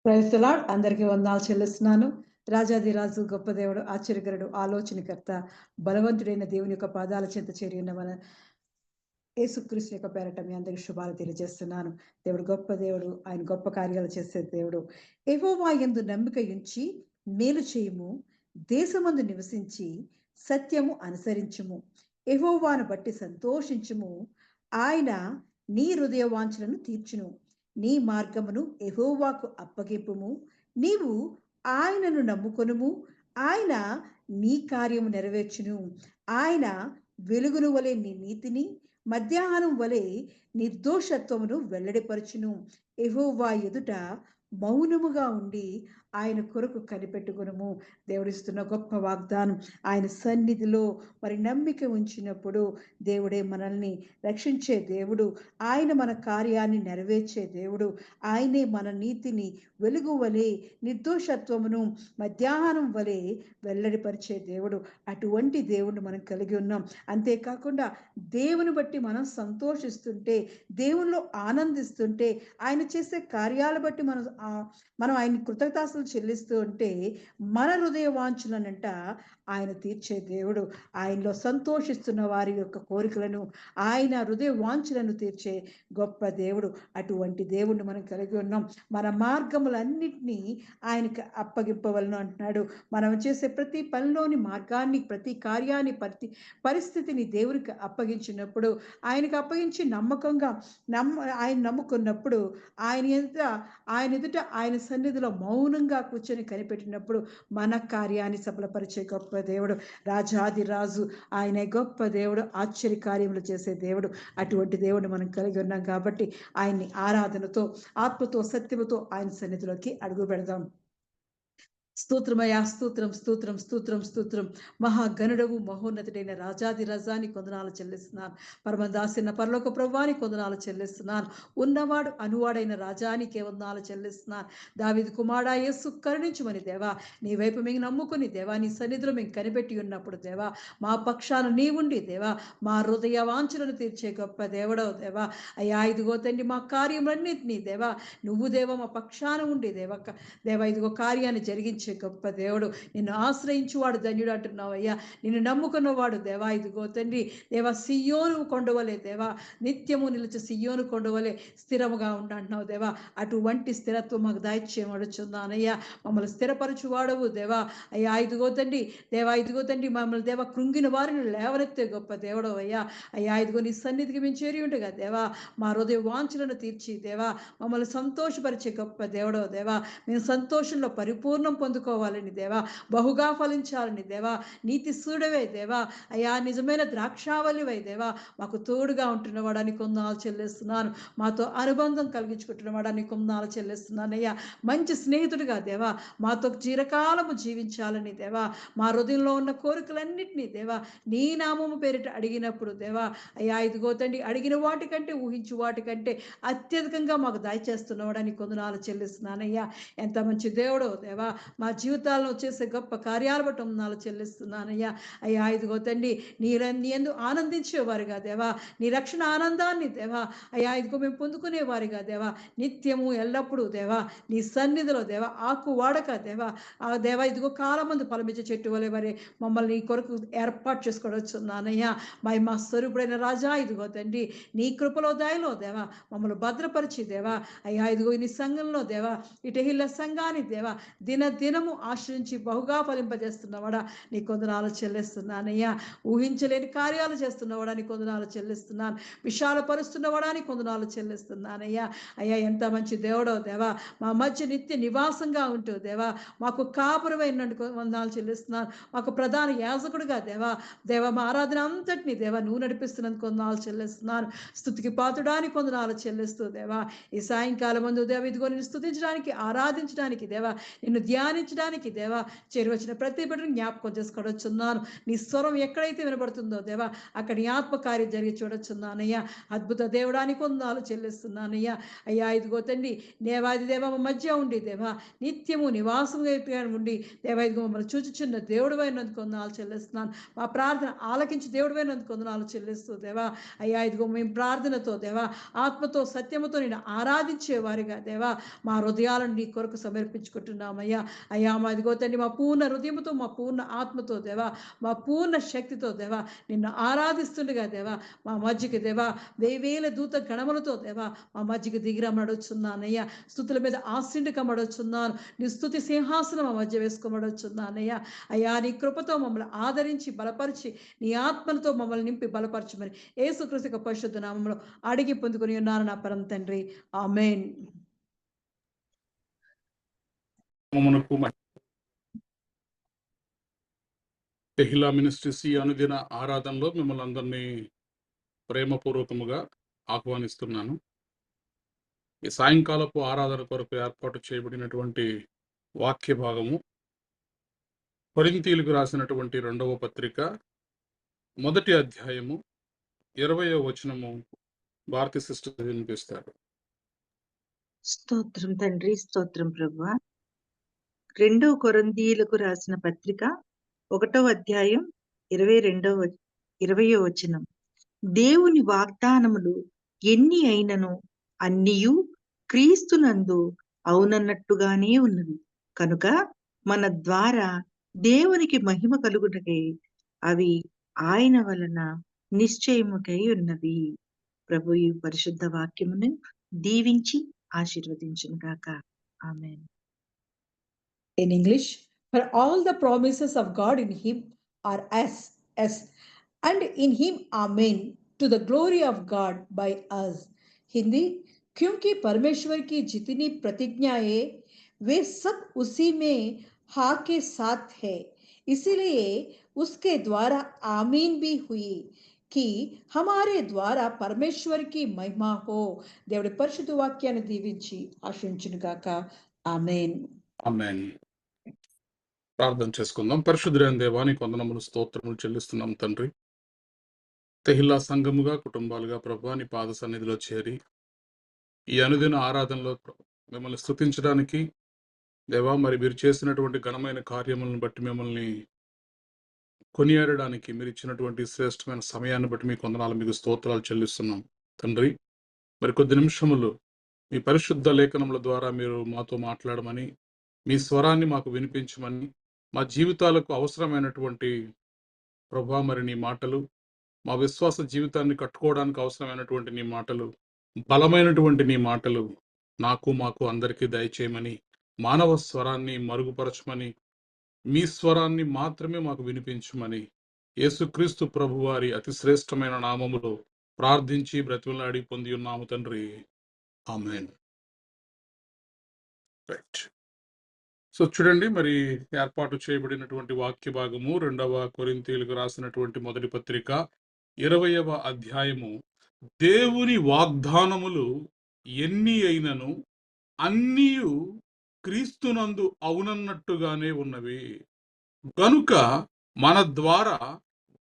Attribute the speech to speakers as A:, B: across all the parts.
A: Praise the lord. అందరికీ వందనాలు చెల్లిస్తున్నాను. రాజాధిరాజు, గొప్ప దేవుడు, ఆశ్చర్యకరుడు, ఆలోచనకర్త, బలవంతుడైన దేవుని యొక్క పాదాల చెంత చేరి ఉన్న మన యేసుక్రీస్తు యొక్క పేరట మీ అందరికి శుభాలు తెలియజేస్తున్నాను. దేవుడు గొప్ప దేవుడు, ఆయన గొప్ప కార్యాలు చేసే దేవుడు. యెహోవా యందు నమ్మిక ఉంచి మేలు చేయుము, దేశమందు నివసించి సత్యము అనుసరించుము. యెహోవాను బట్టి సంతోషించుము, ఆయన నీ హృదయ వాంఛలను తీర్చును. నీ మార్గమును యెహోవాకు అప్పగింపుము, నీవు ఆయనను నమ్ముకొనుము, ఆయన నీ కార్యము నెరవేర్చును. ఆయన వెలుగును వలె నీ నీతిని, మధ్యాహ్నం వలె నిర్దోషత్వమును వెల్లడిపరచును. యెహోవా ఎదుట మౌనముగా ఉండి ఆయన కొరకు కనిపెట్టుకొనుము. దేవుడిస్తున్న గొప్ప వాగ్దానం. ఆయన సన్నిధిలో మరి నమ్మిక ఉంచినప్పుడు దేవుడే మనల్ని రక్షించే దేవుడు. ఆయన మన కార్యాన్ని నెరవేర్చే దేవుడు. ఆయనే మన నీతిని వెలుగు వలె, నిర్దోషత్వమును మధ్యాహ్నం వలె వెల్లడిపరిచే దేవుడు. అటువంటి దేవుడిని మనం కలిగి ఉన్నాం. అంతేకాకుండా దేవుని బట్టి మనం సంతోషిస్తుంటే, దేవునిలో ఆనందిస్తుంటే, ఆయన చేసే కార్యాలు బట్టి మనం ఆయన కృతజ్ఞతాస్తులు చెల్లిస్తూ ఉంటే మన హృదయ వాంఛలనంట ఆయన తీర్చే దేవుడు. ఆయనలో సంతోషిస్తున్న వారి యొక్క కోరికలను, ఆయన హృదయ వాంఛలను తీర్చే గొప్ప దేవుడు. అటువంటి దేవుణ్ణి మనం కలిగి ఉన్నాం. మన మార్గములన్నిటినీ ఆయనకి అప్పగింపవలను అంటున్నాడు. మనం చేసే ప్రతి పనిలోని మార్గాన్ని, ప్రతి కార్యాన్ని, ప్రతి పరిస్థితిని దేవునికి అప్పగించినప్పుడు, ఆయనకు అప్పగించి నమ్మకంగా ఆయన నమ్ముకున్నప్పుడు, ఆయన ఎదుట ఆయన సన్నిధిలో మౌనంగా కూర్చొని కనిపెట్టినప్పుడు మన కార్యాన్ని సఫలపరిచే గొప్ప దేవుడు. రాజాది రాజు, ఆయన గొప్ప దేవుడు, ఆశ్చర్య కార్యములు చేసే దేవుడు. అటువంటి దేవుడిని మనం కలిగి ఉన్నాం కాబట్టి ఆయన్ని ఆరాధనతో, ఆత్మతో, సత్యముతో ఆయన సన్నిధిలోకి అడుగు పెడదాం. స్తోత్రమయా, స్తోత్రం, స్తోత్రం, స్తోత్రం, స్తోత్రం. మహాగణుడవు, మహోన్నతుడైన రాజాది రజాని కొందనాలు చెల్లిస్తున్నాను. పరమదాసిన పరలోక ప్రభువాని కొందనాలు చెల్లిస్తున్నాను. ఉన్నవాడు అనువాడైన రాజానికే వందనాలు చెల్లిస్తున్నాను. దావీదు కుమారుడా యేసు, కరుణించుమని దేవా, నీ వైపు మేము నమ్ముకుని దేవా, నీ సన్నిధిలో మేము కనిపెట్టి ఉన్నప్పుడు దేవా, మా పక్షాన నీవుండి దేవా, మా హృదయ వాంఛలను తీర్చే గొప్ప దేవుడవు దేవా. అయ్యా ఇదిగో తండ్రి, మా కార్యములన్నింటినీ దేవా, నువ్వు దేవా మా పక్షాన ఉండి దేవా ఇదిగో కార్యాన్ని జరిగించే గొప్ప దేవుడు. నిన్ను ఆశ్రయించువాడు ధన్యుడు అంటున్నావు అయ్యా. నిన్ను నమ్ముకున్నవాడు దేవా ఇదిగో తండ్రి దేవా, సియోను కొండవలే దేవా, నిత్యము నిలిచి సియోను కొండవలే స్థిరముగా ఉండంటున్నావు దేవా. అటువంటి స్థిరత్వం మాకు దాయిచ్చేయమడుచున్నానయ్యా. మమ్మల్ని స్థిరపరచువాడవు దేవా. అయ్యా ఇదిగో తండ్రి మమ్మల్ని దేవా కృంగిన వారిని లేవనెత్తే గొప్ప దేవుడు అయ్యా. అయ్యా ఇదిగో నీ సన్నిధికి మేము చేరి ఉండగా దేవా, మా హృదయ వాంఛలను తీర్చి దేవా, మమ్మల్ని సంతోషపరిచే గొప్ప దేవుడు దేవా. మేము సంతోషంలో పరిపూర్ణం పొందుకోవాలని దేవా, బహుగా ఫలించాలని దేవా, నీతి సూడవే దేవా, అయ్యా నిజమైన ద్రాక్షావళివై దేవా, మాకు తోడుగా ఉంటున్నవాడానికి కొందనాలు చెల్లిస్తున్నాను. మాతో అనుబంధం కలిగించుకుంటున్నవాడానికి కొందనాలు చెల్లిస్తున్నానయ్యా. మంచి స్నేహితుడిగా దేవా, మాతో చిరకాలము జీవించాలని దేవా, మా హృదయంలో ఉన్న కోరికలన్నింటినీ దేవా, నీ నామము పేరిట అడిగినప్పుడు దేవా, అయ్యా ఇదిగో తండ్రి, అడిగిన వాటికంటే, ఊహించు వాటికంటే అత్యధికంగా మాకు దయచేస్తున్నవాడానికి కొందనాలు చెల్లిస్తున్నానయ్యా. ఎంత మంచి దేవుడో దేవా, మా జీవితాల్లో చేసే గొప్ప కార్యాలు బట్టి వందనాలు చెల్లిస్తున్నానయ్యా. అయ్యా ఇదిగో తండ్రి, నీ యందు ఆనందించేవారుగా దేవా, నీ రక్షణ ఆనందాన్ని దేవా, అయ్యా ఇదిగో మేము పొందుకునేవారుగా దేవా, నిత్యము ఎల్లప్పుడూ దేవా నీ సన్నిధిలో దేవా, ఆకు వాడక దేవా, ఆ దేవా ఇదిగో కాలమందు ఫలమిచ్చే చెట్టు వలె వరే మమ్మల్ని నీ కొరకు ఏర్పాటు చేసుకోవచ్చున్నానయ్యా. మా స్వరూపుడైన రాజా ఇదిగో తండ్రి, నీ కృపలో దయలో దేవా మమ్మల్ని భద్రపరిచి దేవా, అయ్యా ఇదిగో నీ సంఘంలో దేవా, ఇటహిల్ల సంఘాన్ని దేవా దినము ఆశ్రయించి బహుగా ఫలింపజేస్తున్నవాడా నీ కొందనాలు చెల్లిస్తున్నానయ్యా. ఊహించలేని కార్యాలు చేస్తున్నవాడా నీ కొందనాలు చెల్లిస్తున్నాను. విశాలపరుస్తున్నవాడా నీ కొందనాలు చెల్లిస్తున్నానయ్యా. అయ్యా ఎంత మంచి దేవుడో దేవా, మా మధ్య నిత్య నివాసంగా ఉంటూ దేవా, మాకు కాపురమైనందుకు వందనాలు చెల్లిస్తున్నాను. మాకు ప్రధాన యాజకుడిగా దేవా మా ఆరాధన అంతటిని దేవా నువ్వు నడిపిస్తున్నందుకు కొందనాలు చెల్లిస్తున్నాను. స్తుతికి పాతుడానికి కొందనాలు చెల్లిస్తూ దేవా, ఈ సాయంకాలం ముందు దేవ ఇదిగో నిన్ను స్తుతించడానికి, ఆరాధించడానికి దేవా, నిన్ను ధ్యానించడానికి ఆరాధించడానికి దేవా చేరువచ్చిన ప్రతి బిడ్డను జ్ఞాపకం చేసుకోవచ్చున్నాను. నీ స్వరం ఎక్కడైతే వినబడుతుందో దేవా అక్కడ నీ ఆత్మకార్యం జరిగి చూడొచ్చున్నానయ్యా. అద్భుత దేవుడానికి వందనాలు చెల్లిస్తున్నానయ్యా. అయ్యా ఇదిగో తండ్రి దేవాది దేవ మా మధ్య ఉండి దేవా నిత్యము నివాసంగా ఉండి దేవా ఇదిగో మమ్మల్ని చూచుచున్న దేవుడు అయినందుకు వందనాలు చెల్లిస్తున్నాను. మా ప్రార్థన ఆలకించి దేవుడు అయినందుకు వందనాలు చెల్లిస్తూ దేవా అయ్యా ఇదిగో మేము ప్రార్థనతో దేవా ఆత్మతో సత్యముతో నేను ఆరాధించే వారిగా దేవా మా హృదయాలను నీ కొరకు సమర్పించుకుంటున్నామయ్యా. అయ్యా మా ఇదిగో తండ్రి మా పూర్ణ హృదయంతో మా పూర్ణ ఆత్మతో దేవా మా పూర్ణ శక్తితో దేవా నిన్ను ఆరాధిస్తుండగా దేవా మా మధ్యకి దేవా వేవేల దూత గణములతో దేవా మా మధ్యకి దిగిరమడొచ్చున్నానయ్యా. స్తుతుల మీద ఆశ్రిండుకమడొచ్చున్నాను. నీ స్తుతి సింహాసనం మా మధ్య వేసుకోమడొచ్చున్నానయ్యా. అయ్యా నీ కృపతో మమ్మల్ని ఆదరించి బలపరిచి నీ ఆత్మలతో మమ్మల్ని నింపి బలపరచమని యేసుక్రీస్తు పరిశుద్ధ నామములో అడిగి పొందుకొని ఉన్నాను నా పరమ తండ్రి. ఆమేన్.
B: తెహిలా మినిస్ట్రీస్ ఈ అనుదిన ఆరాధనలో మిమ్మల్ని అందరినీ ప్రేమపూర్వకముగా ఆహ్వానిస్తున్నాను. ఈ సాయంకాలపు ఆరాధన కొరకు ఏర్పాటు చేయబడినటువంటి వాక్య భాగము కొరింథీయులకు రాసినటువంటి 2వ పత్రిక 1వ అధ్యాయము 20వ వచనము భారతీ సిస్టర్ వినిపిస్తారు.
C: స్తోత్రం తండ్రి, స్తోత్రం ప్రభువా. 2 కొరింథీయులకు రాసిన పత్రిక 1వ అధ్యాయం 20వ వచనం. దేవుని వాగ్దానములు ఎన్ని అయినను అన్నియు క్రీస్తునందు అవునన్నట్టుగానే ఉన్నవి కనుక మన ద్వారా దేవునికి మహిమ కలుగుటకై అవి ఆయన వలన నిశ్చయముకై ఉన్నవి. ప్రభు ఈ పరిశుద్ధ వాక్యమును దీవించి ఆశీర్వదించును గాక. ఆమేన్.
A: In English, for all the promises of God in him are yes, yes, and in him amen, to the glory of God by us. Hindi, क्योंकि परमेश्वर की जितनी प्रतिज्ञाएं वे सब उसी में हाँ के साथ है, इसलिए उसके द्वारा आमीन भी हुई कि हमारे द्वारा परमेश्वर की महिमा हो. దేవుడి పరిశుద్ధ వాక్యాన్ని దీవించి ఆశీర్వదించును గాక. ఆమేన్.
B: ఆమేన్. ప్రార్థన చేసుకుందాం. పరిశుద్ధుడైన దేవా నీకు వందనములు స్తోత్రములు చెల్లిస్తున్నాం తండ్రి. తెహిలా సంఘముగా కుటుంబాలుగా ప్రభువా నీ పాద సన్నిధిలో చేరి ఈ అనుదిన ఆరాధనలో మిమ్మల్ని స్తుతించడానికి దేవా మరి మీరు చేసినటువంటి ఘనమైన కార్యములను బట్టి మిమ్మల్ని కొనియాడడానికి మీరు ఇచ్చినటువంటి శ్రేష్టమైన సమయాన్ని బట్టి మీకు వందనాలు, మీకు స్తోత్రాలు చెల్లిస్తున్నాం తండ్రి. మరి కొద్ది నిమిషములు మీ పరిశుద్ధ లేఖనముల ద్వారా మీరు మాతో మాట్లాడమని, మీ స్వరాన్ని మాకు వినిపించమని, మా జీవితాలకు అవసరమైనటువంటి ప్రభా మరి నీ మాటలు, మా విశ్వాస జీవితాన్ని కట్టుకోవడానికి అవసరమైనటువంటి నీ మాటలు, బలమైనటువంటి నీ మాటలు నాకు మాకు అందరికీ దయచేయమని, మానవ స్వరాన్ని మరుగుపరచమని, మీ స్వరాన్ని మాత్రమే మాకు వినిపించమని యేసుక్రీస్తు ప్రభు వారి అతి శ్రేష్టమైన నామములో ప్రార్థించి బ్రతిమలాడి పొంది ఉన్నాము తండ్రి. ఆమేన్. రైట్. సో చూడండి, మరి ఏర్పాటు చేయబడినటువంటి వాక్య భాగము 2వ కొరింథీయులకు రాసినటువంటి 1వ పత్రిక 20వ అధ్యాయము. దేవుని వాగ్దానములు ఎన్ని అయినను అన్నీయు క్రీస్తునందు అవునన్నట్టుగానే ఉన్నవి గనుక మన ద్వారా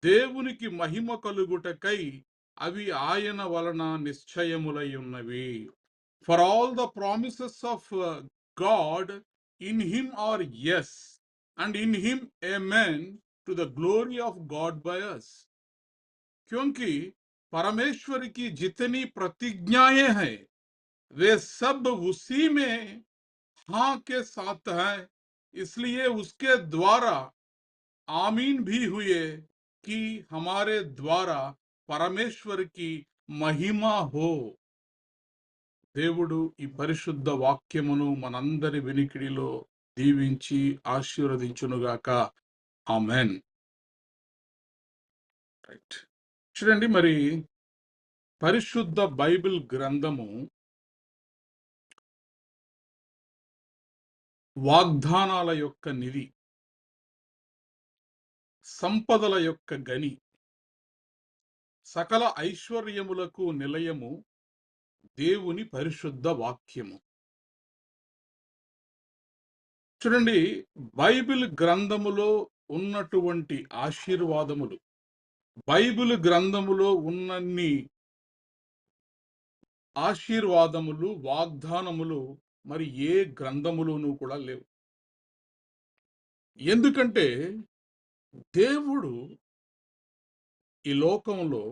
B: దేవునికి మహిమ కలుగుటకై అవి ఆయన వలన నిశ్చయములై ఉన్నవి. For all the promises of God in him are yes, and in him amen, to the glory of God by us. क्योंकि परमेश्वर की जितनी प्रतिज्ञाएं हैं वे सब उसी में हाँ के साथ हैं, इसलिए उसके द्वारा आमीन भी हुए कि हमारे द्वारा परमेश्वर की महिमा हो. దేవుడు ఈ పరిశుద్ధ వాక్యమును మనందరి వినికిడిలో దీవించి ఆశీర్వదించునుగాక. ఆమేన్. రైట్. చూడండి, మరి పరిశుద్ధ బైబిల్ గ్రంథము వాగ్దానాల యొక్క నిధి, సంపదల యొక్క గని, సకల ఐశ్వర్యములకు నిలయము దేవుని పరిశుద్ధ వాక్యము. చూడండి, బైబిల్ గ్రంథములో ఉన్నటువంటి ఆశీర్వాదములు, బైబిల్ గ్రంథములో ఉన్నన్ని ఆశీర్వాదములు, వాగ్దానములు మరి ఏ గ్రంథములోనూ కూడా లేవు. ఎందుకంటే దేవుడు ఈ లోకంలో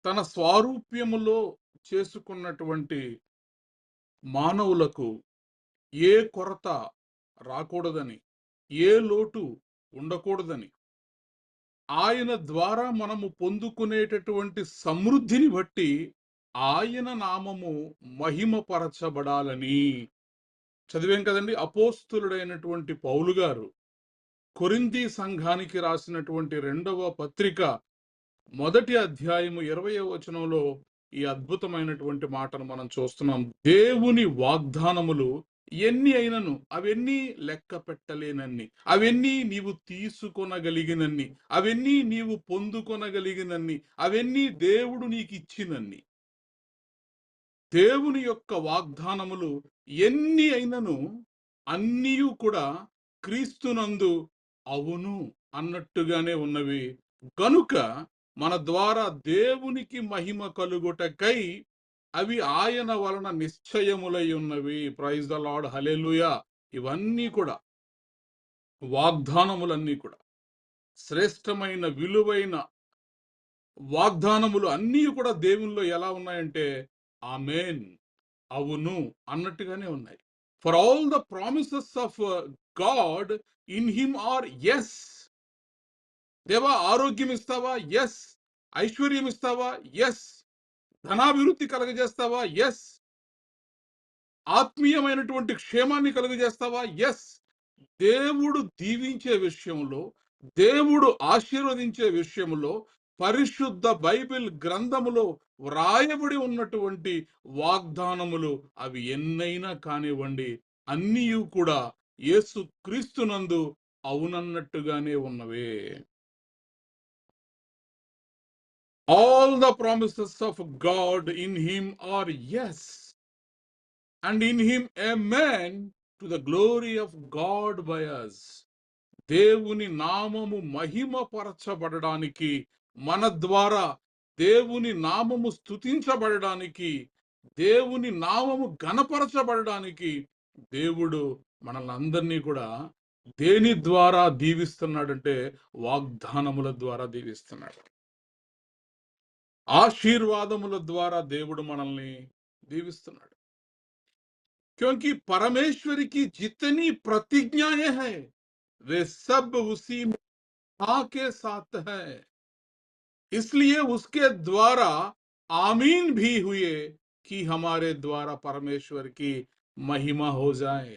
B: తన స్వారూప్యములో చేసుకున్నటువంటి మానవులకు ఏ కొరత రాకూడదని, ఏ లోటు ఉండకూడదని, ఆయన ద్వారా మనము పొందుకునేటటువంటి సమృద్ధిని బట్టి ఆయన నామము మహిమపరచబడాలని చదివాం కదండి. అపోస్తులుడైనటువంటి పౌలు గారు కొరింథీ సంఘానికి రాసినటువంటి 2వ పత్రిక 1వ అధ్యాయము 20వ వచనంలో ఈ అద్భుతమైనటువంటి మాటను మనం చూస్తున్నాం. దేవుని వాగ్దానములు ఎన్ని అయినను అవన్నీ లెక్క పెట్టలేనన్ని, అవన్నీ నీవు తీసుకొనగలిగినన్ని, అవన్నీ నీవు పొందుకొనగలిగినన్ని, అవన్నీ దేవుడు నీకు ఇచ్చినన్ని. దేవుని యొక్క వాగ్దానములు ఎన్ని అయినను అన్నీ కూడా క్రీస్తునందు అవును అన్నట్టుగానే ఉన్నవి. గనుక మన ద్వారా దేవునికి మహిమ కలుగుటకై అవి ఆయన వలన నిశ్చయములై ఉన్నవి. ప్రైజ్ ద లార్డ్, హల్లెలూయా. ఇవన్నీ కూడా వాగ్దానములన్నీ కూడా శ్రేష్టమైన విలువైన వాగ్దానములు అన్నీ కూడా దేవునిలో ఎలా ఉన్నాయంటే ఆమేన్, అవును అన్నట్టుగానే ఉన్నాయి. For all the promises of God in him are yes. దేవా ఆరోగ్యం ఇస్తావా? ఎస్. ఐశ్వర్యం ఇస్తావా? ఎస్. ధనాభివృద్ధి కలుగజేస్తావా? ఎస్. ఆత్మీయమైనటువంటి క్షేమాన్ని కలుగజేస్తావా? ఎస్. దేవుడు దీవించే విషయంలో, దేవుడు ఆశీర్వదించే విషయంలో పరిశుద్ధ బైబిల్ గ్రంథములో వ్రాయబడి ఉన్నటువంటి వాగ్దానములు అవి ఎన్నైనా కానివ్వండి, అన్నీ కూడా యేసు క్రీస్తునందు అవునన్నట్టుగానే ఉన్నవే. All the promises of God in him are yes, and in him amen, to the glory of God by us. దేవుని నామము మహిమపరచబడడానికి, మన ద్వారా దేవుని నామము స్తుతించబడడానికి, దేవుని నామము ఘనపరచబడడానికి దేవుడు మనల్ని అందరినీ కూడా దేని ద్వారా దీవిస్తున్నాడంటే వాగ్దానముల ద్వారా దీవిస్తున్నాడు. ఆశీర్వాదముల ద్వారా దేవుడు మనల్ని దీవిస్తున్నాడు. क्योंकि परमेश्वर की जितनी प्रतिज्ञाएं हैं वे सब उसी हाँ के साथ है, इसलिए उसके द्वारा आमीन भी हुए कि हमारे द्वारा परमेश्वर की महिमा हो जाए.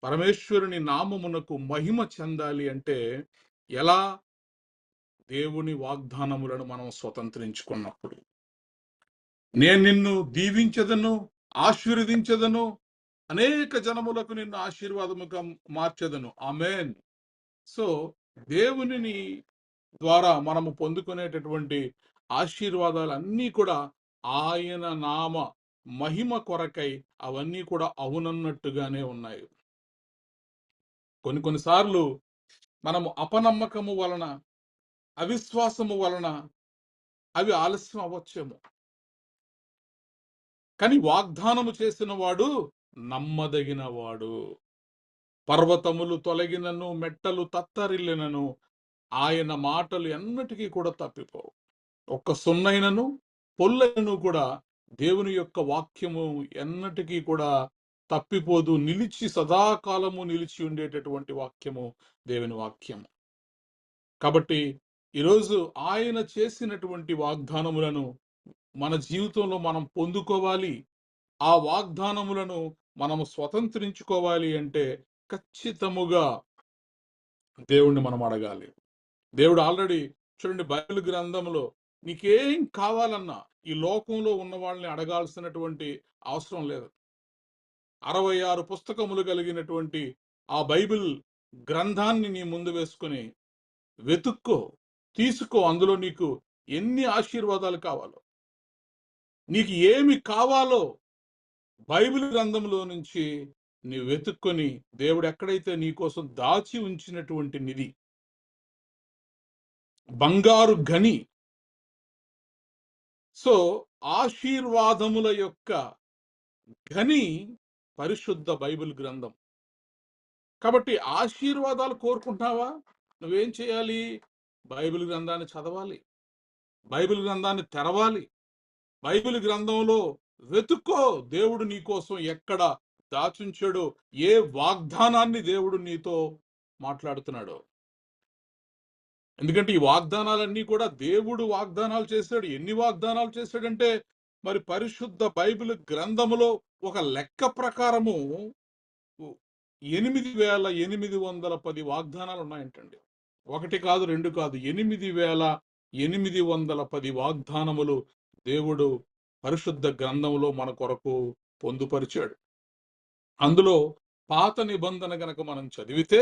B: పరమేశ్వరుని నామమునకు మహిమ చెందాలి అంటే ఎలా? దేవుని వాగ్దానములను మనం స్వతంత్రించుకున్నప్పుడు. నేను నిన్ను దీవించదను, ఆశీర్వదించదను, అనేక జనములకు నిన్ను ఆశీర్వాదముగా మార్చదను. ఆమేన్. సో దేవుని ద్వారా మనము పొందుకునేటటువంటి ఆశీర్వాదాలన్నీ కూడా ఆయన నామ మహిమ కొరకై అవన్నీ కూడా అవునన్నట్టుగానే ఉన్నాయి. కొన్నిసార్లు మనము అపనమ్మకము వలన, అవిశ్వాసము వలన అవి ఆలస్యం అవ్వచ్చేమో. కానీ వాగ్దానము చేసిన వాడు నమ్మదగిన వాడు. పర్వతములు తొలగినను, మెట్టలు తత్తరిల్లినను ఆయన మాటలు ఎన్నటికీ కూడా తప్పిపోవు. ఒక్క సున్నైనను పొల్లైనను కూడా దేవుని యొక్క వాక్యము ఎన్నటికీ కూడా తప్పిపోదు. నిలిచి సదాకాలము నిలిచి ఉండేటటువంటి వాక్యము దేవుని వాక్యము. కాబట్టి ఈరోజు ఆయన చేసినటువంటి వాగ్దానములను మన జీవితంలో మనం పొందుకోవాలి. ఆ వాగ్దానములను మనము స్వతంత్రించుకోవాలి అంటే ఖచ్చితముగా దేవుణ్ణి మనం అడగాలి. దేవుడు ఆల్రెడీ చూడండి, బైబిల్ గ్రంథంలో నీకేం కావాలన్నా ఈ లోకంలో ఉన్న వాళ్ళని అడగాల్సినటువంటి అవసరం లేదు. 66 పుస్తకములు కలిగినటువంటి ఆ బైబిల్ గ్రంథాన్ని నీ ముందు వేసుకుని వెతుక్కో, తీసుకో. అందులో నీకు ఎన్ని ఆశీర్వాదాలు కావాలో, నీకు ఏమి కావాలో బైబిల్ గ్రంథంలో నుంచి నీవు వెతుక్కొని దేవుడు ఎక్కడైతే నీ కోసం దాచి ఉంచినటువంటి నిధి, బంగారు గని. సో ఆశీర్వాదముల యొక్క గని పరిశుద్ధ బైబిల్ గ్రంథం. కాబట్టి ఆశీర్వాదాలు కోరుకుంటున్నావా? నువ్వేం చేయాలి? బైబిల్ గ్రంథాన్ని చదవాలి, బైబిల్ గ్రంథాన్ని తెరవాలి, బైబిల్ గ్రంథంలో వెతుక్కో. దేవుడు నీ కోసం ఎక్కడ దాచుంచాడో, ఏ వాగ్దానాన్ని దేవుడు నీతో మాట్లాడుతున్నాడో. ఎందుకంటే ఈ వాగ్దానాలన్నీ కూడా దేవుడు వాగ్దానాలు చేశాడు. ఎన్ని వాగ్దానాలు చేశాడంటే, మరి పరిశుద్ధ బైబిల్ గ్రంథములో ఒక లెక్క ప్రకారము 8810 వాగ్దానాలు ఉన్నాయంటండి. ఒకటి కాదు, రెండు కాదు, 8810 వాగ్దానములు దేవుడు పరిశుద్ధ గ్రంథంలో మన కొరకు పొందుపరిచాడు. అందులో పాత నిబంధన గనక మనం చదివితే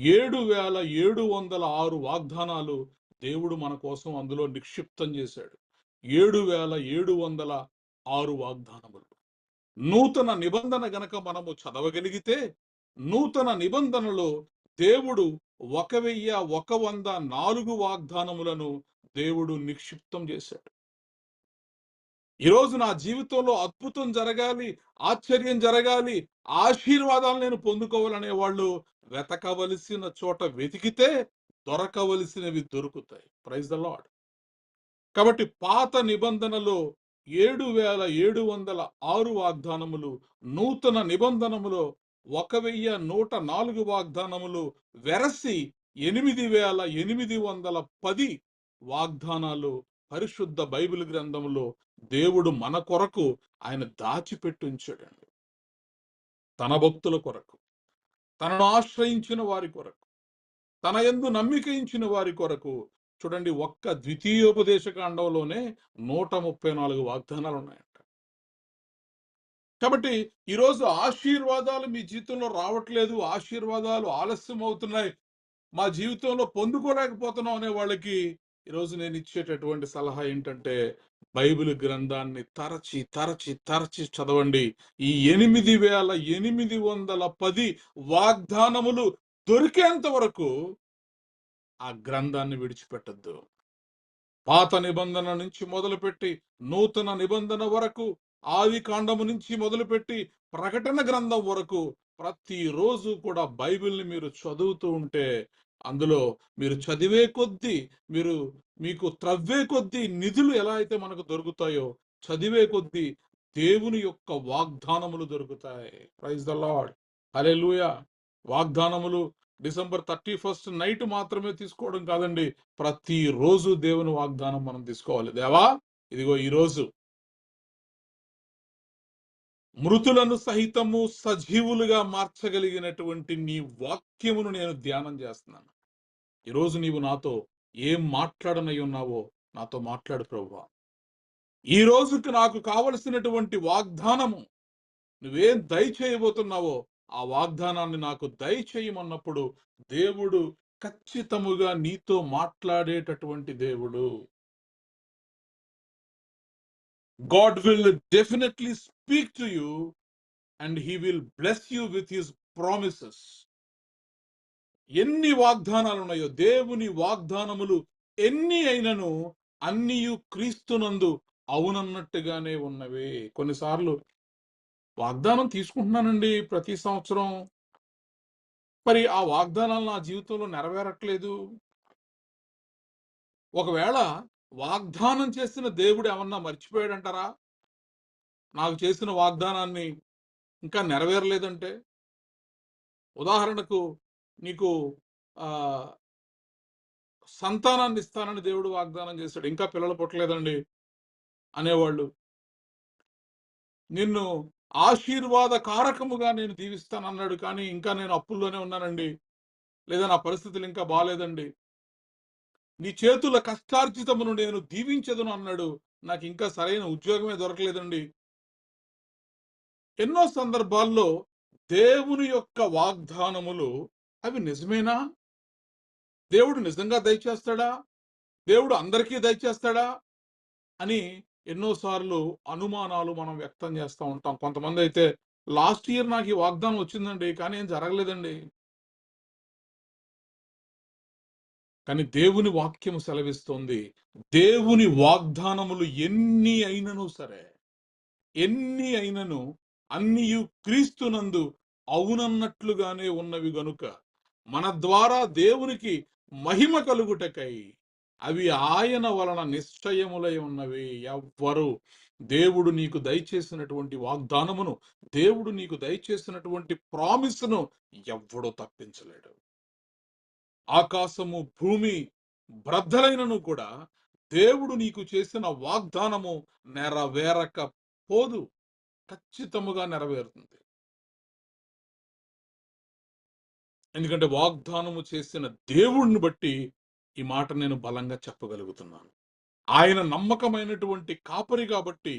B: 7706 వాగ్దానాలు దేవుడు మన కోసం అందులో నిక్షిప్తం చేశాడు. 7706 వాగ్దానములు. నూతన నిబంధన గనక మనము చదవగలిగితే, నూతన నిబంధనలో దేవుడు 1104 వాగ్దానములను దేవుడు నిక్షిప్తం చేశాడు. ఈరోజు నా జీవితంలో అద్భుతం జరగాలి, ఆశ్చర్యం జరగాలి, ఆశీర్వాదాలు నేను పొందుకోవాలనే వాళ్ళు వెతకవలసిన చోట వెతికితే దొరకవలసినవి దొరుకుతాయి. Praise the Lord. కాబట్టి పాత నిబంధనలో 7706 వాగ్దానములు, నూతన నిబంధనములో 1104 వాగ్దానములు వెరసి 8810 వాగ్దానాలు పరిశుద్ధ బైబిల్ గ్రంథంలో దేవుడు మన కొరకు ఆయన దాచిపెట్టి ఉంచాడండి. తన భక్తుల కొరకు, తనను ఆశ్రయించిన వారి కొరకు, తన యందు నమ్మిక ఉంచిన వారి కొరకు. చూడండి, ఒక్క ద్వితీయోపదేశ కాండంలోనే 134 వాగ్దానాలు ఉన్నాయంట. కాబట్టి ఈరోజు ఆశీర్వాదాలు మీ జీవితంలో రావట్లేదు, ఆశీర్వాదాలు ఆలస్యం అవుతున్నాయి, మా జీవితంలో పొందుకోలేకపోతున్నాం అనే వాళ్ళకి ఈరోజు నేను ఇచ్చేటటువంటి సలహా ఏంటంటే, బైబిల్ గ్రంథాన్ని తరచి తరచి తరచి చదవండి. ఈ 8810 వాగ్దానములు దొరికేంత వరకు ఆ గ్రంథాన్ని విడిచిపెట్టద్దు. పాత నిబంధన నుంచి మొదలుపెట్టి నూతన నిబంధన వరకు, ఆది కాండము నుంచి మొదలుపెట్టి ప్రకటన గ్రంథం వరకు ప్రతిరోజు కూడా బైబిల్ని మీరు చదువుతూ ఉంటే, అందులో మీరు చదివే కొద్దీ, మీకు త్రవ్వే కొద్దీ నిధులు ఎలా అయితే మనకు దొరుకుతాయో, చదివే కొద్దీ దేవుని యొక్క వాగ్దానములు దొరుకుతాయి. Praise the lord. హల్లెలూయా. వాగ్దానములు డిసెంబర్ 31 నైట్ మాత్రమే తీసుకోవడం కాదండి, ప్రతిరోజు దేవుని వాగ్దానం మనం తీసుకోవాలి. దేవా, ఇదిగో ఈరోజు మృతులను సహితము సజీవులుగా మార్చగలిగినటువంటి నీ వాక్యమును నేను ధ్యానం చేస్తున్నాను. ఈరోజు నీవు నాతో ఏం మాట్లాడనై ఉన్నావో నాతో మాట్లాడు ప్రభువా. ఈ రోజుకి నాకు కావలసినటువంటి వాగ్దానము, నువ్వేం దయచేయబోతున్నావో ఆ వాగ్దానాన్ని నాకు దయచేయమన్నప్పుడు దేవుడు ఖచ్చితముగా నీతో మాట్లాడేటటువంటి దేవుడు. God will definitely speak to you and he will bless you with his promises. ఎన్ని వాగ్దానాలు ఉన్నాయో, దేవుని వాగ్దానములు ఎన్ని అయినను అన్నియు క్రీస్తునందు అవునన్నట్టుగానే ఉన్నవే. కొన్నిసార్లు వాగ్దానం తీసుకుంటున్నానండి ప్రతి సంవత్సరం, మరి ఆ వాగ్దానాలు నా జీవితంలో నెరవేరట్లేదు. ఒకవేళ వాగ్దానం చేసిన దేవుడు ఏమన్నా మర్చిపోయాడంటారా? నాకు చేసిన వాగ్దానాన్ని ఇంకా నెరవేరలేదంటే, ఉదాహరణకు నీకు సంతానాన్ని ఇస్తానని దేవుడు వాగ్దానం చేశాడు, ఇంకా పిల్లలు పుట్టలేదండి అనేవాళ్ళు. నిన్ను ఆశీర్వాద కారకముగా నేను దీవిస్తానన్నాడు, కానీ ఇంకా నేను అప్పుల్లోనే ఉన్నానండి, లేదా నా పరిస్థితులు ఇంకా బాలేదండి. నీ చేతుల కష్టార్జితమును నేను దీవించదును అన్నాడు, నాకు ఇంకా సరైన ఉద్యోగమే దొరకలేదండి. ఎన్నో సందర్భాల్లో దేవుని యొక్క వాగ్దానములు అవి నిజమేనా? దేవుడు నిజంగా దయచేస్తాడా? దేవుడు అందరికీ దయచేస్తాడా అని ఎన్నోసార్లు అనుమానాలు మనం వ్యక్తం చేస్తూ ఉంటాం. కొంతమంది అయితే లాస్ట్ ఇయర్ నాకు ఈ వాగ్దానం వచ్చిందండి, కానీ ఏం జరగలేదండి. కానీ దేవుని వాక్యము సెలవిస్తోంది, దేవుని వాగ్దానములు ఎన్ని అయినను సరే, ఎన్ని అయినను అన్నియు క్రీస్తునందు అవునన్నట్లుగానే ఉన్నవి గనుక మన ద్వారా దేవునికి మహిమ కలుగుటకై అవి ఆయన వలన నిశ్చయములై ఉన్నవి. ఎవ్వరు దేవుడు నీకు దయచేసినటువంటి వాగ్దానమును, దేవుడు నీకు దయచేసినటువంటి ప్రామిస్ను ఎవ్వడూ తప్పించలేడు. ఆకాశము భూమి బ్రద్దలైనను కూడా దేవుడు నీకు చేసిన వాగ్దానము నెరవేరక పోదు, ఖచ్చితముగా నెరవేరుతుంది. ఎందుకంటే వాగ్దానము చేసిన దేవుణ్ణి బట్టి ఈ మాట నేను బలంగా చెప్పగలుగుతున్నాను. ఆయన నమ్మకమైనటువంటి కాపరి కాబట్టి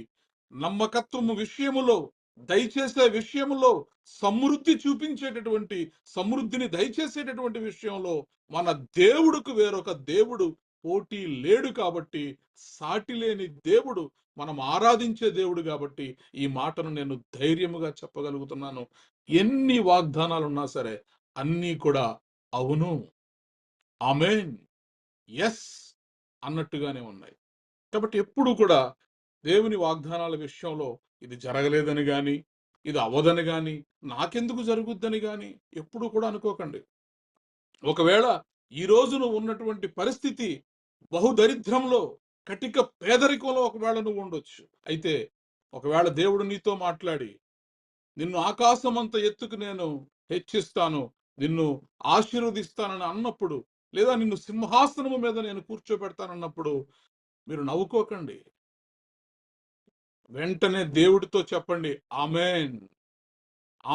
B: నమ్మకత్వము విషయములో, దయచేసే విషయములో, సమృద్ధి చూపించేటటువంటి, సమృద్ధిని దయచేసేటటువంటి విషయంలో మన దేవుడుకు వేరొక దేవుడు పోటీ లేడు కాబట్టి, సాటి లేని దేవుడు, మనం ఆరాధించే దేవుడు కాబట్టి ఈ మాటను నేను ధైర్యముగా చెప్పగలుగుతున్నాను. ఎన్ని వాగ్దానాలు ఉన్నా సరే అన్నీ కూడా అవును, ఆమేన్, ఎస్ అన్నట్టుగానే ఉన్నాయి. కాబట్టి ఎప్పుడు కూడా దేవుని వాగ్దానాల విషయంలో ఇది జరగలేదని గాని, ఇది అవ్వదని గాని, నాకెందుకు జరుగుద్దని గాని ఎప్పుడు కూడా అనుకోకండి. ఒకవేళ ఈ రోజు నువ్వు ఉన్నటువంటి పరిస్థితి బహుదరిద్రంలో, కటిక పేదరికంలో ఒకవేళ నువ్వు ఉండొచ్చు. అయితే ఒకవేళ దేవుడు నీతో మాట్లాడి నిన్ను ఆకాశమంత ఎత్తుకు నేను హెచ్చిస్తాను, నిన్ను ఆశీర్వదిస్తానని అన్నప్పుడు, లేదా నిన్ను సింహాసనము మీద నేను కూర్చోబెడతానన్నప్పుడు మీరు నవ్వుకోకండి. వెంటనే దేవుడితో చెప్పండి, ఆమేన్,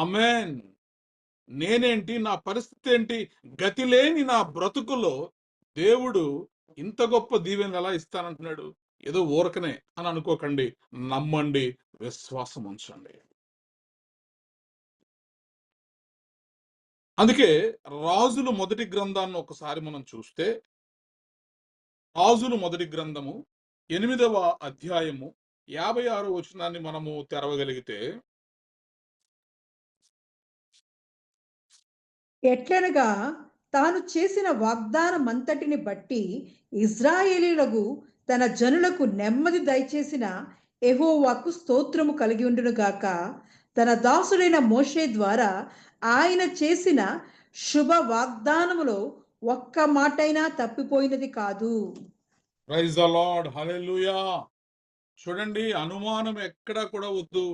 B: ఆమేన్. నేనేంటి, నా పరిస్థితి ఏంటి, గతి లేని నా బ్రతుకులో దేవుడు ఇంత గొప్ప దీవెనలు ఎలా ఇస్తానంటున్నాడు? ఏదో ఊరకనే అని అనుకోకండి. నమ్మండి, విశ్వాసం ఉంచండి. అందుకే రాజులు మొదటి గ్రంథాన్ని ఒకసారి మనం చూస్తే, రాజులు మొదటి గ్రంథము 8వ అధ్యాయము 56వ వచనాన్ని మనము తెరవగలిగితే,
A: ఎట్లనగా తాను చేసిన వాగ్దానమంతటిని బట్టి ఇజ్రాయేలీయులకు తన జనులకు నెమ్మది దయచేసిన యెహోవాకు స్తోత్రము కలిగి ఉండునుగాక. తన దాసుడైన మోషే ద్వారా ఆయన చేసిన శుభ వాగ్దానములో ఒక్క మాటైనా తప్పిపోయినది కాదు.
B: ప్రైజ్ ద లార్డ్, హల్లెలూయా. చూడండి, అనుమానం ఎక్కడా కూడా వద్దు.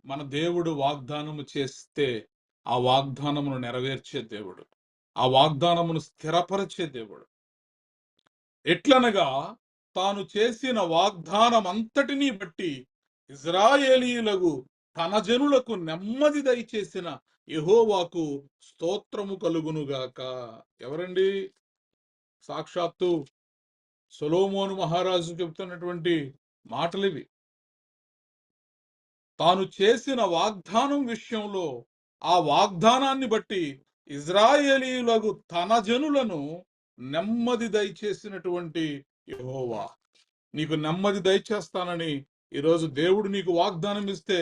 B: మన దేవుడు వాగ్దానము చేస్తే ఆ వాగ్దానమును నెరవేర్చే దేవుడు, ఆ వాగ్దానమును స్థిరపరిచే దేవుడు. ఎట్లనగా తాను చేసిన వాగ్దానం అంతటినీ బట్టి ఇజ్రాయేలీయులకు తన జనులకు నెమ్మది దయచేసిన యెహోవాకు స్తోత్రము కలుగునుగాక. ఎవరండి? సాక్షాత్తు సొలొమోను మహారాజు చెబుతున్నటువంటి మాటలివి. తాను చేసిన వాగ్దానం విషయంలో ఆ వాగ్దానాన్ని బట్టి ఇజ్రాయేలీయులకు తన జనులను నెమ్మది దయచేసినటువంటి యెహోవా. నీకు నెమ్మది దయచేస్తానని ఈరోజు దేవుడు నీకు వాగ్దానం ఇస్తే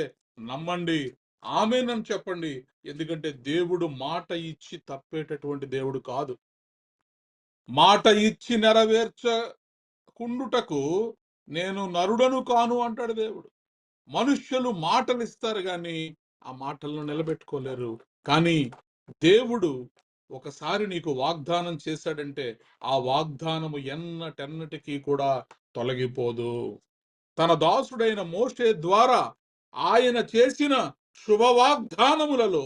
B: నమ్మండి, ఆమేన్ అని చెప్పండి. ఎందుకంటే దేవుడు మాట ఇచ్చి తప్పేటటువంటి దేవుడు కాదు. మాట ఇచ్చి నెరవేర్చకుండుటకు నేను నరుడను కాను అంటాడు దేవుడు. మనుష్యులు మాటలు ఇస్తారు గాని ఆ మాటలను నిలబెట్టుకోలేరు. కానీ దేవుడు ఒకసారి నీకు వాగ్దానం చేశాడంటే ఆ వాగ్దానము ఎన్నటెన్నటికీ కూడా తొలగిపోదు. తన దాసుడైన మోషే ద్వారా ఆయన చేసిన శుభ వాగ్దానములలో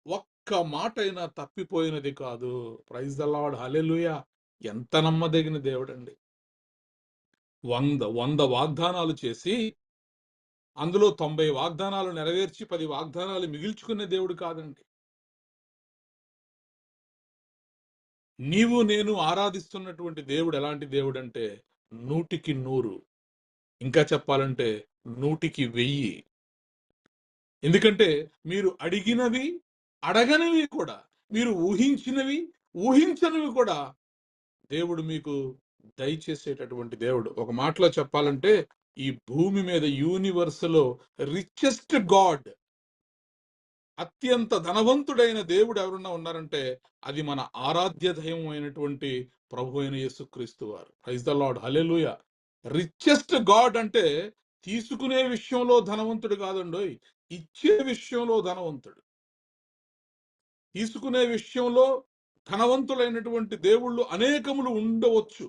B: ఒక్క మాటైనా తప్పిపోయినది కాదు. ప్రైజ్ ద లార్డ్, హల్లెలూయా. ఎంత నమ్మదగిన దేవుడండి. 100 వాగ్దానాలు చేసి అందులో 90 వాగ్దానాలు నెరవేర్చి 10 వాగ్దానాలు మిగిల్చుకునే దేవుడు కాదండి. నీవు నేను ఆరాధిస్తున్నటువంటి దేవుడు ఎలాంటి దేవుడంటే 100కి 100, ఇంకా చెప్పాలంటే 100కి 1000. ఎందుకంటే మీరు అడిగినవి, అడగనివి కూడా, మీరు ఊహించినవి, ఊహించనివి కూడా దేవుడు మీకు దయచేసేటటువంటి దేవుడు. ఒక మాటలో చెప్పాలంటే ఈ భూమి మీద యూనివర్స్ లో రిచెస్ట్ గాడ్ అత్యంత ధనవంతుడైన దేవుడు ఎవరన్నా ఉన్నారంటే అది మన ఆరాధ్య దైవం అయినటువంటి ప్రభు అయిన యేసుక్రీస్తు వారు. Praise the lord, hallelujah. Richest God అంటే తీసుకునే విషయంలో ధనవంతుడు కాదండోయ్, ఇచ్చే విషయంలో ధనవంతుడు. తీసుకునే విషయంలో ధనవంతులైనటువంటి దేవుళ్ళు అనేకములు ఉండవచ్చు,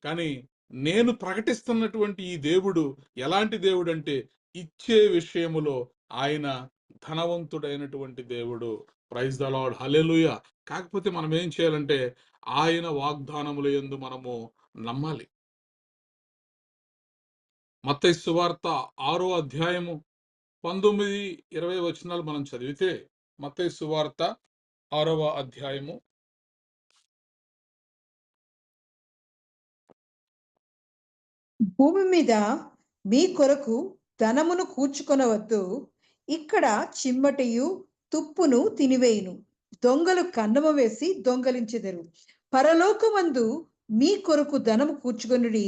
B: కానీ నేను ప్రకటిస్తున్నటువంటి ఈ దేవుడు ఎలాంటి దేవుడు అంటే ఇచ్చే విషయములో ఆయన ధనవంతుడైనటువంటి దేవుడు. ప్రైజ్ ద లార్డ్, హల్లెలూయా. కాకపోతే మనం ఏం చేయాలంటే ఆయన వాగ్దానముల యందు మనము నమ్మాలి. మత్తయి సువార్త 6వ అధ్యాయము 19, 20 వచనాలు మనం చదివితే, మత్తయి సువార్త 6వ అధ్యాయము
A: భూమి మీద మీ కొరకు ధనమును కూర్చుకొనవద్దు, ఇక్కడ చిమ్మటయు తుప్పును తినివేయును, దొంగలు కన్నము వేసి దొంగలించెదరు. పరలోకమందు మీ కొరకు ధనము కూర్చుకొనుడి,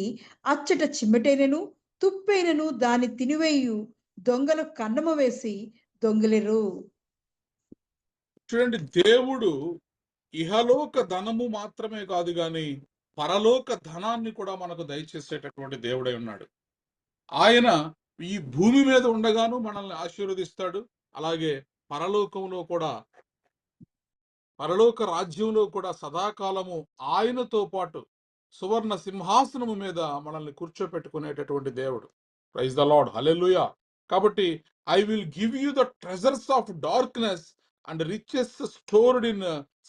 A: అచ్చట చిమ్మటైనను తుప్పైనను దాని తినివేయు, దొంగలు కన్నము వేసి దొంగలెరు.
B: చూడండి, దేవుడు ఇహలోక ధనము మాత్రమే కాదు గాని పరలోక ధనాన్ని కూడా మనకు దయచేసేటటువంటి దేవుడై ఉన్నాడు. ఆయన ఈ భూమి మీద ఉండగాను మనల్ని ఆశీర్వదిస్తాడు. అలాగే పరలోకంలో కూడా, పరలోక రాజ్యంలో కూడా సదాకాలము ఆయనతో పాటు సువర్ణ సింహాసనము మీద మనల్ని కూర్చోపెట్టుకునేటటువంటి దేవుడు. ప్రైజ్ ద లార్డ్, హల్లెలూయా. కాబట్టి I will give you the treasures of darkness and riches stored in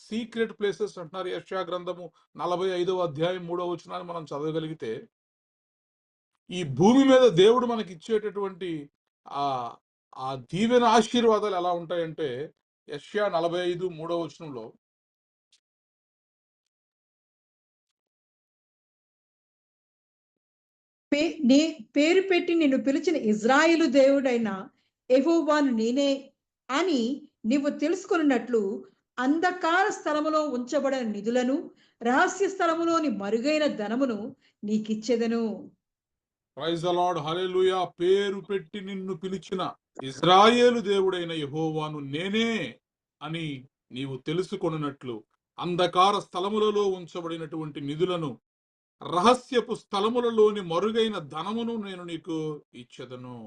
B: secret places అంటున్నారు. యెషయా గ్రంథము 45వ అధ్యాయం 3వ వచనాన్ని మనం చదవగలిగితే, ఈ భూమి మీద దేవుడు మనకి ఇచ్చేటటువంటి ఆ ఆ దీవెన ఆశీర్వాదాలు ఎలా ఉంటాయంటే, యెషయా 45 3వ వచనంలో,
A: నీ పేరు పెట్టి నిన్ను పిలిచిన ఇజ్రాయేలు దేవుడైన యెహోవాను నేనే అని నీవు తెలుసుకున్నట్లు అంధకార స్థలములో ఉంచబడిన నిధులను, రహస్య స్థలములోని మరుగైన ధనమును నీకిచ్చెదను.
B: ప్రైజ్ ద లార్డ్, హల్లెలూయా. పేరు పెట్టి నిన్ను పిలిచిన ఇజ్రాయేలు దేవుడైన యెహోవాను నేనే అని నీవు తెలుసుకొనున్నట్లు అంధకార స్థలములలో ఉంచబడినటువంటి నిధులను, రహస్యపు స్థలములలోని మరుగైన ధనమును నేను నీకు ఇచ్చెదను.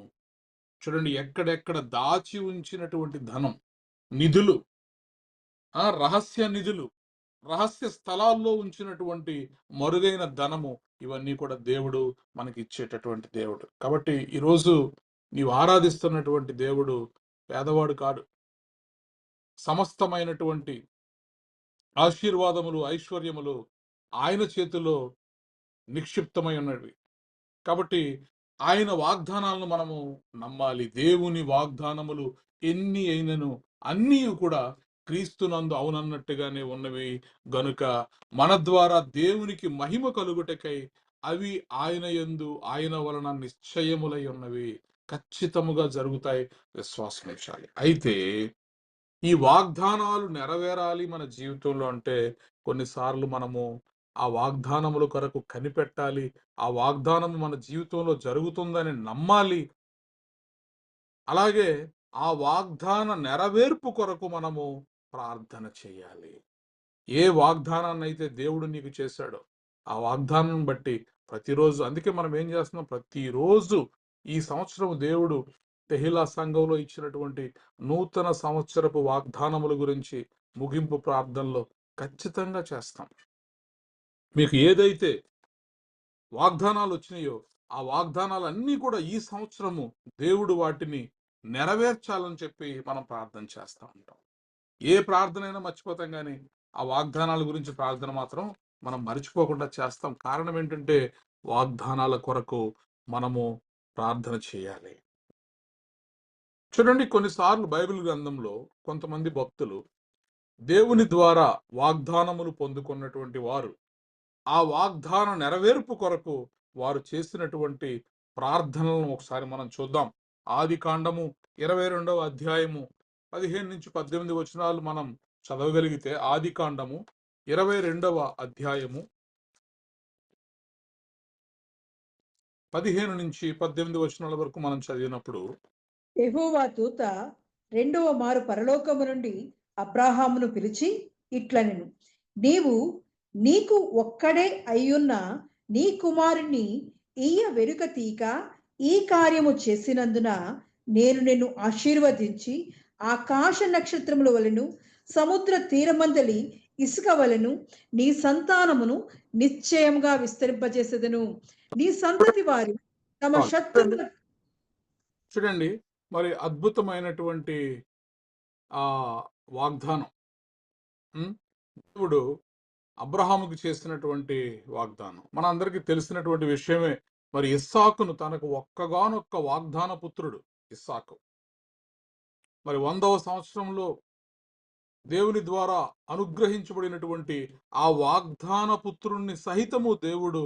B: చూడండి, ఎక్కడెక్కడ దాచి ఉంచినటువంటి ధనం, నిధులు, రహస్య నిధులు, రహస్య స్థలాల్లో ఉంచినటువంటి మరుగైన ధనము, ఇవన్నీ కూడా దేవుడు మనకి ఇచ్చేటటువంటి దేవుడు. కాబట్టి ఈరోజు నీవు ఆరాధిస్తున్నటువంటి దేవుడు పేదవాడు కాడు. సమస్తమైనటువంటి ఆశీర్వాదములు, ఐశ్వర్యములు ఆయన చేతిలో నిక్షిప్తమై ఉన్నవి. కాబట్టి ఆయన వాగ్దానాలను మనము నమ్మాలి. దేవుని వాగ్దానములు ఎన్ని అయినను అన్నీ కూడా క్రీస్తునందు అవునన్నట్టుగానే ఉన్నవి గనుక మన ద్వారా దేవునికి మహిమ కలుగుటకై అవి ఆయన యందు ఆయన వలన నిశ్చయములై ఉన్నవి, ఖచ్చితముగా జరుగుతాయి. విశ్వాసం ఉంచాలి. అయితే ఈ వాగ్దానాలు నెరవేరాలి మన జీవితంలో అంటే కొన్నిసార్లు మనము ఆ వాగ్దానముల కొరకు కనిపెట్టాలి. ఆ వాగ్దానం మన జీవితంలో జరుగుతుందని నమ్మాలి. అలాగే ఆ వాగ్దాన నెరవేర్పు కొరకు మనము ప్రార్థన చేయాలి. ఏ వాగ్దానాన్ని అయితే దేవుడు నీకు చేశాడో ఆ వాగ్దానం బట్టి ప్రతిరోజు, అందుకే మనం ఏం చేస్తున్నాం, ప్రతిరోజు ఈ సంవత్సరం దేవుడు తెహిలా సంఘంలో ఇచ్చినటువంటి నూతన సంవత్సరపు వాగ్దానముల గురించి ముగింపు ప్రార్థనలో ఖచ్చితంగా చేస్తాం. మీకు ఏదైతే వాగ్దానాలు వచ్చినాయో ఆ వాగ్దానాలన్నీ కూడా ఈ సంవత్సరము దేవుడు వాటిని నెరవేర్చాలని చెప్పి మనం ప్రార్థన చేస్తూ ఉంటాం. ఏ ప్రార్థన అయినా మర్చిపోతాం, కానీ ఆ వాగ్దానాల గురించి ప్రార్థన మాత్రం మనం మర్చిపోకుండా చేస్తాం. కారణం ఏంటంటే వాగ్దానాల కొరకు మనము ప్రార్థన చేయాలి. చూడండి, కొన్నిసార్లు బైబిల్ గ్రంథంలో కొంతమంది భక్తులు దేవుని ద్వారా వాగ్దానములు పొందుకున్నటువంటి వారు ఆ వాగ్దాన నెరవేర్పు కొరకు వారు చేసినటువంటి ప్రార్థనలను ఒకసారి మనం చూద్దాం. ఆది కాండము 22వ అధ్యాయము 15-18 వచనాలు మనం చదవగలిగితే, ఆది కాండము 22వ అధ్యాయము 15-18 వచనాల వరకు మనం చదివినప్పుడు,
A: యెహోవా దూత రెండవ మారు పరలోకము నుండి అబ్రాహామును పిలిచి ఇట్లనెను, నీవు నీకు ఒక్కడే అయ్యున్న నీ కుమారుణ్ణి ఈయ వెనుక తీక ఈ కార్యము చేసినందున నేను నిన్ను ఆశీర్వదించి ఆకాశ నక్షత్రముల వలెను సముద్ర తీరమందలి ఇసుక వలెను నీ సంతానమును నిశ్చయంగా విస్తరింపజేసేదను. నీ సంతతి వారు తమ శత్రువుల
B: చూడండి, మరి అద్భుతమైనటువంటి ఆ వాగ్దానం. దేవుడు అబ్రహాముకు చేసినటువంటి వాగ్దానం మనందరికీ తెలిసినటువంటి విషయమే. మరి ఇస్సాకును తనకు ఒక్కగానొక్క వాగ్దాన పుత్రుడు ఇస్సాకు. మరి 100వ సంవత్సరంలో దేవుని ద్వారా అనుగ్రహించబడినటువంటి ఆ వాగ్దాన పుత్రుణ్ణి సహితము దేవుడు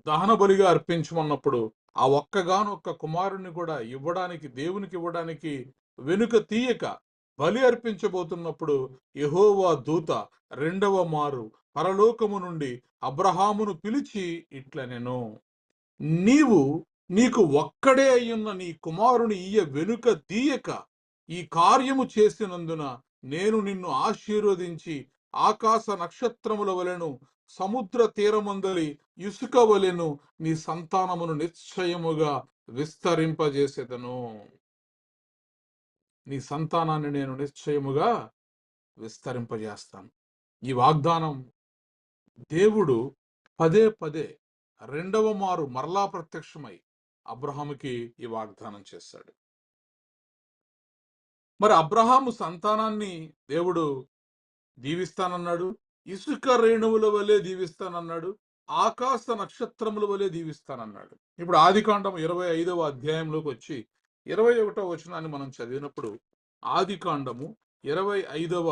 B: దహన బలిగా అర్పించమన్నప్పుడు ఆ ఒక్కగానొక్క కుమారుణ్ణి కూడా దేవునికి ఇవ్వడానికి వెనుక తీయక బలి అర్పించబోతున్నప్పుడు యెహోవా దూత రెండవ మారు పరలోకము నుండి అబ్రహామును పిలిచి ఇట్లనెను, నీవు నీకు ఒక్కడే అయ్యున్న నీ కుమారుని ఈయ వెనుక తీయక ఈ కార్యము చేసినందున నేను నిన్ను ఆశీర్వదించి ఆకాశ నక్షత్రముల వలెను సముద్ర తీరమందలి ఇసుక వలెను నీ సంతానమును నిశ్చయముగా విస్తరింపజేసేదను. నీ సంతానాన్ని నేను నిశ్చయముగా విస్తరింపజేస్తాను. ఈ వాగ్దానం దేవుడు పదే పదే రెండవ మారు మరలా ప్రత్యక్షమై అబ్రహాముకి ఈ వాగ్దానం చేశాడు. మరి అబ్రహాము సంతానాన్ని దేవుడు దీవిస్తానన్నాడు, ఇసుక రేణువుల వలె దీవిస్తానన్నాడు, ఆకాశ నక్షత్రముల వలె దీవిస్తానన్నాడు. ఇప్పుడు ఆదికాండం 25వ అధ్యాయంలోకి వచ్చి 21వ వచనాన్ని మనం చదివినప్పుడు, ఆదికాండము 25వ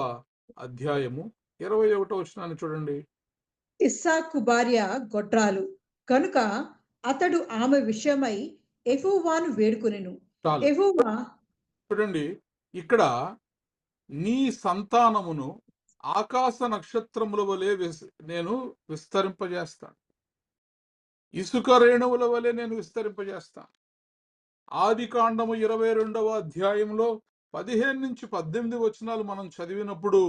B: అధ్యాయము 21వ వచనాన్ని చూడండి.
A: ఇస్సాకు భార్య గొడ్రాలు కనుక అతడు ఆమె విషయమై యెహోవాను వేడుకొనెను. యెహోవా
B: చూడండి, ఇక్కడ నీ సంతానమును ఆకాశ నక్షత్రముల వలె నేను విస్తరింపజేస్తాను, ఇసుక రేణువుల వలె నేను విస్తరింపజేస్తాను. ఆదికాండము 22వ అధ్యాయంలో 15 నుంచి 18 వచనాలు మనం చదివినప్పుడు,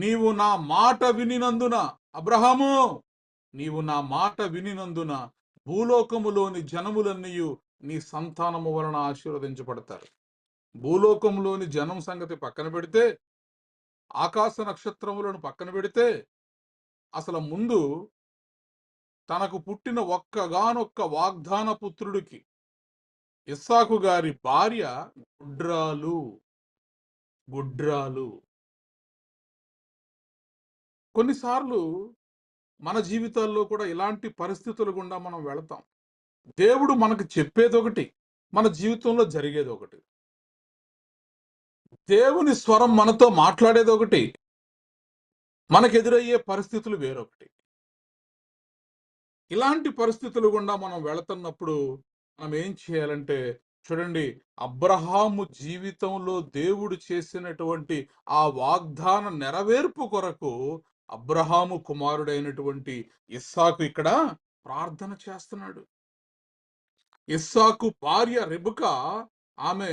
B: నీవు నా మాట వినినందున అబ్రహాము, నీవు నా మాట వినినందున భూలోకములోని జనములన్నీయు నీ సంతానము వలన ఆశీర్వదించబడతారు. భూలోకంలోని జనం సంగతి పక్కన పెడితే, ఆకాశ నక్షత్రములను పక్కన పెడితే, అసలు ముందు తనకు పుట్టిన ఒక్కగానొక్క వాగ్దాన పుత్రుడికి ఇస్సాకు గారి భార్య గుడ్రాలు. కొన్నిసార్లు మన జీవితాల్లో కూడా ఇలాంటి పరిస్థితులు గుండా మనం వెళతాం. దేవుడు మనకు చెప్పేదొకటి, మన జీవితంలో జరిగేది ఒకటి. దేవుని స్వరం మనతో మాట్లాడేది ఒకటి, మనకెదురయ్యే పరిస్థితులు వేరొకటి. ఇలాంటి పరిస్థితులు గుండా మనం వెళుతున్నప్పుడు మనం ఏం చేయాలంటే, చూడండి, అబ్రహాము జీవితంలో దేవుడు చేసినటువంటి ఆ వాగ్దాన నెరవేర్పు కొరకు అబ్రహాము కుమారుడైనటువంటి ఇస్సాకు ఇక్కడ ప్రార్థన చేస్తున్నాడు. ఇస్సాకు భార్య రెబెకా ఆమె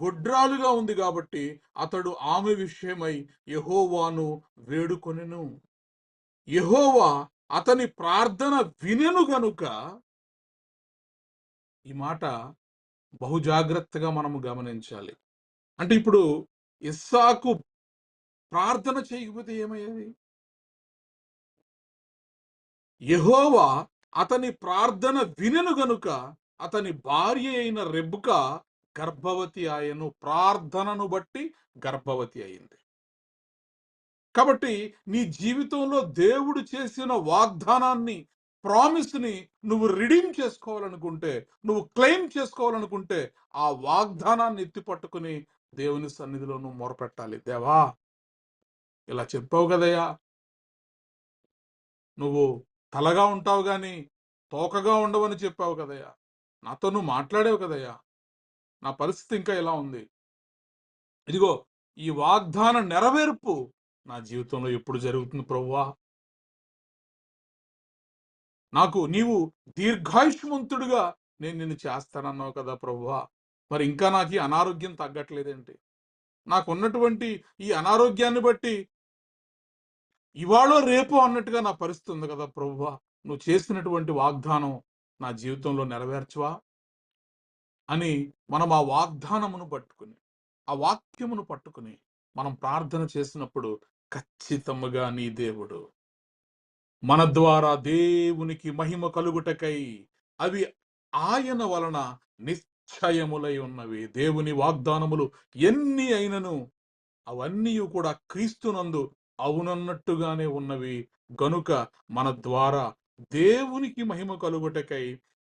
B: గొడ్రాలుగా ఉంది కాబట్టి అతడు ఆమె విషయమై యెహోవాను వేడుకొనెను. యెహోవా అతని ప్రార్థన వినెను గనుక, ఈ మాట బహు జాగ్రత్తగా మనము గమనించాలి. అంటే ఇప్పుడు ఇస్సాకు ప్రార్థన చేయకపోతే ఏమయ్యేది? యెహోవా అతని ప్రార్థన వినెను గనుక అతని భార్య అయిన రెబెకా గర్భవతి ఆయను. ప్రార్థనను బట్టి గర్భవతి అయింది. కాబట్టి నీ జీవితంలో దేవుడు చేసిన వాగ్దానాన్ని, ప్రామిస్ని నువ్వు రిడీమ్ చేసుకోవాలనుకుంటే, నువ్వు క్లెయిమ్ చేసుకోవాలనుకుంటే, ఆ వాగ్దానాన్ని ఎత్తి పట్టుకుని దేవుని సన్నిధిలో నువ్వు మొరపెట్టాలి. దేవా, ఇలా చెప్పావు కదయ్యా, నువ్వు తలగా ఉంటావు గాని తోకగా ఉండవని చెప్పావు కదయ్యా, నాతో నువ్వు మాట్లాడావు కదయ్యా, నా పరిస్థితి ఇంకా ఎలా ఉంది, ఇదిగో ఈ వాగ్దాన నెరవేర్పు నా జీవితంలో ఎప్పుడు జరుగుతుంది ప్రభువా, నాకు నీవు దీర్ఘాయుష్మంతుడుగా నేను నిన్ను చేస్తానన్నావు కదా ప్రభువా, మరి ఇంకా నాకు ఈ అనారోగ్యం తగ్గట్లేదేంటి, నాకున్నటువంటి ఈ అనారోగ్యాన్ని బట్టి ఇవాళో రేపో అన్నట్టుగా నా పరిస్థితి ఉంది కదా ప్రభువా, నువ్వు చేసినటువంటి వాగ్దానం నా జీవితంలో నెరవేర్చవా అని మనం ఆ వాగ్దానమును పట్టుకుని, ఆ వాక్యమును పట్టుకుని మనం ప్రార్థన చేసినప్పుడు ఖచ్చితంగా నీ దేవుడు మన ద్వారా దేవునికి మహిమ కలుగుటకై అవి ఆయన వలన నిశ్చయములై ఉన్నవి. దేవుని వాగ్దానములు ఎన్ని అయినను అవన్నీ కూడా క్రీస్తునందు అవునన్నట్టుగానే ఉన్నవి గనుక మన ద్వారా దేవునికి మహిమ కలుగుటకై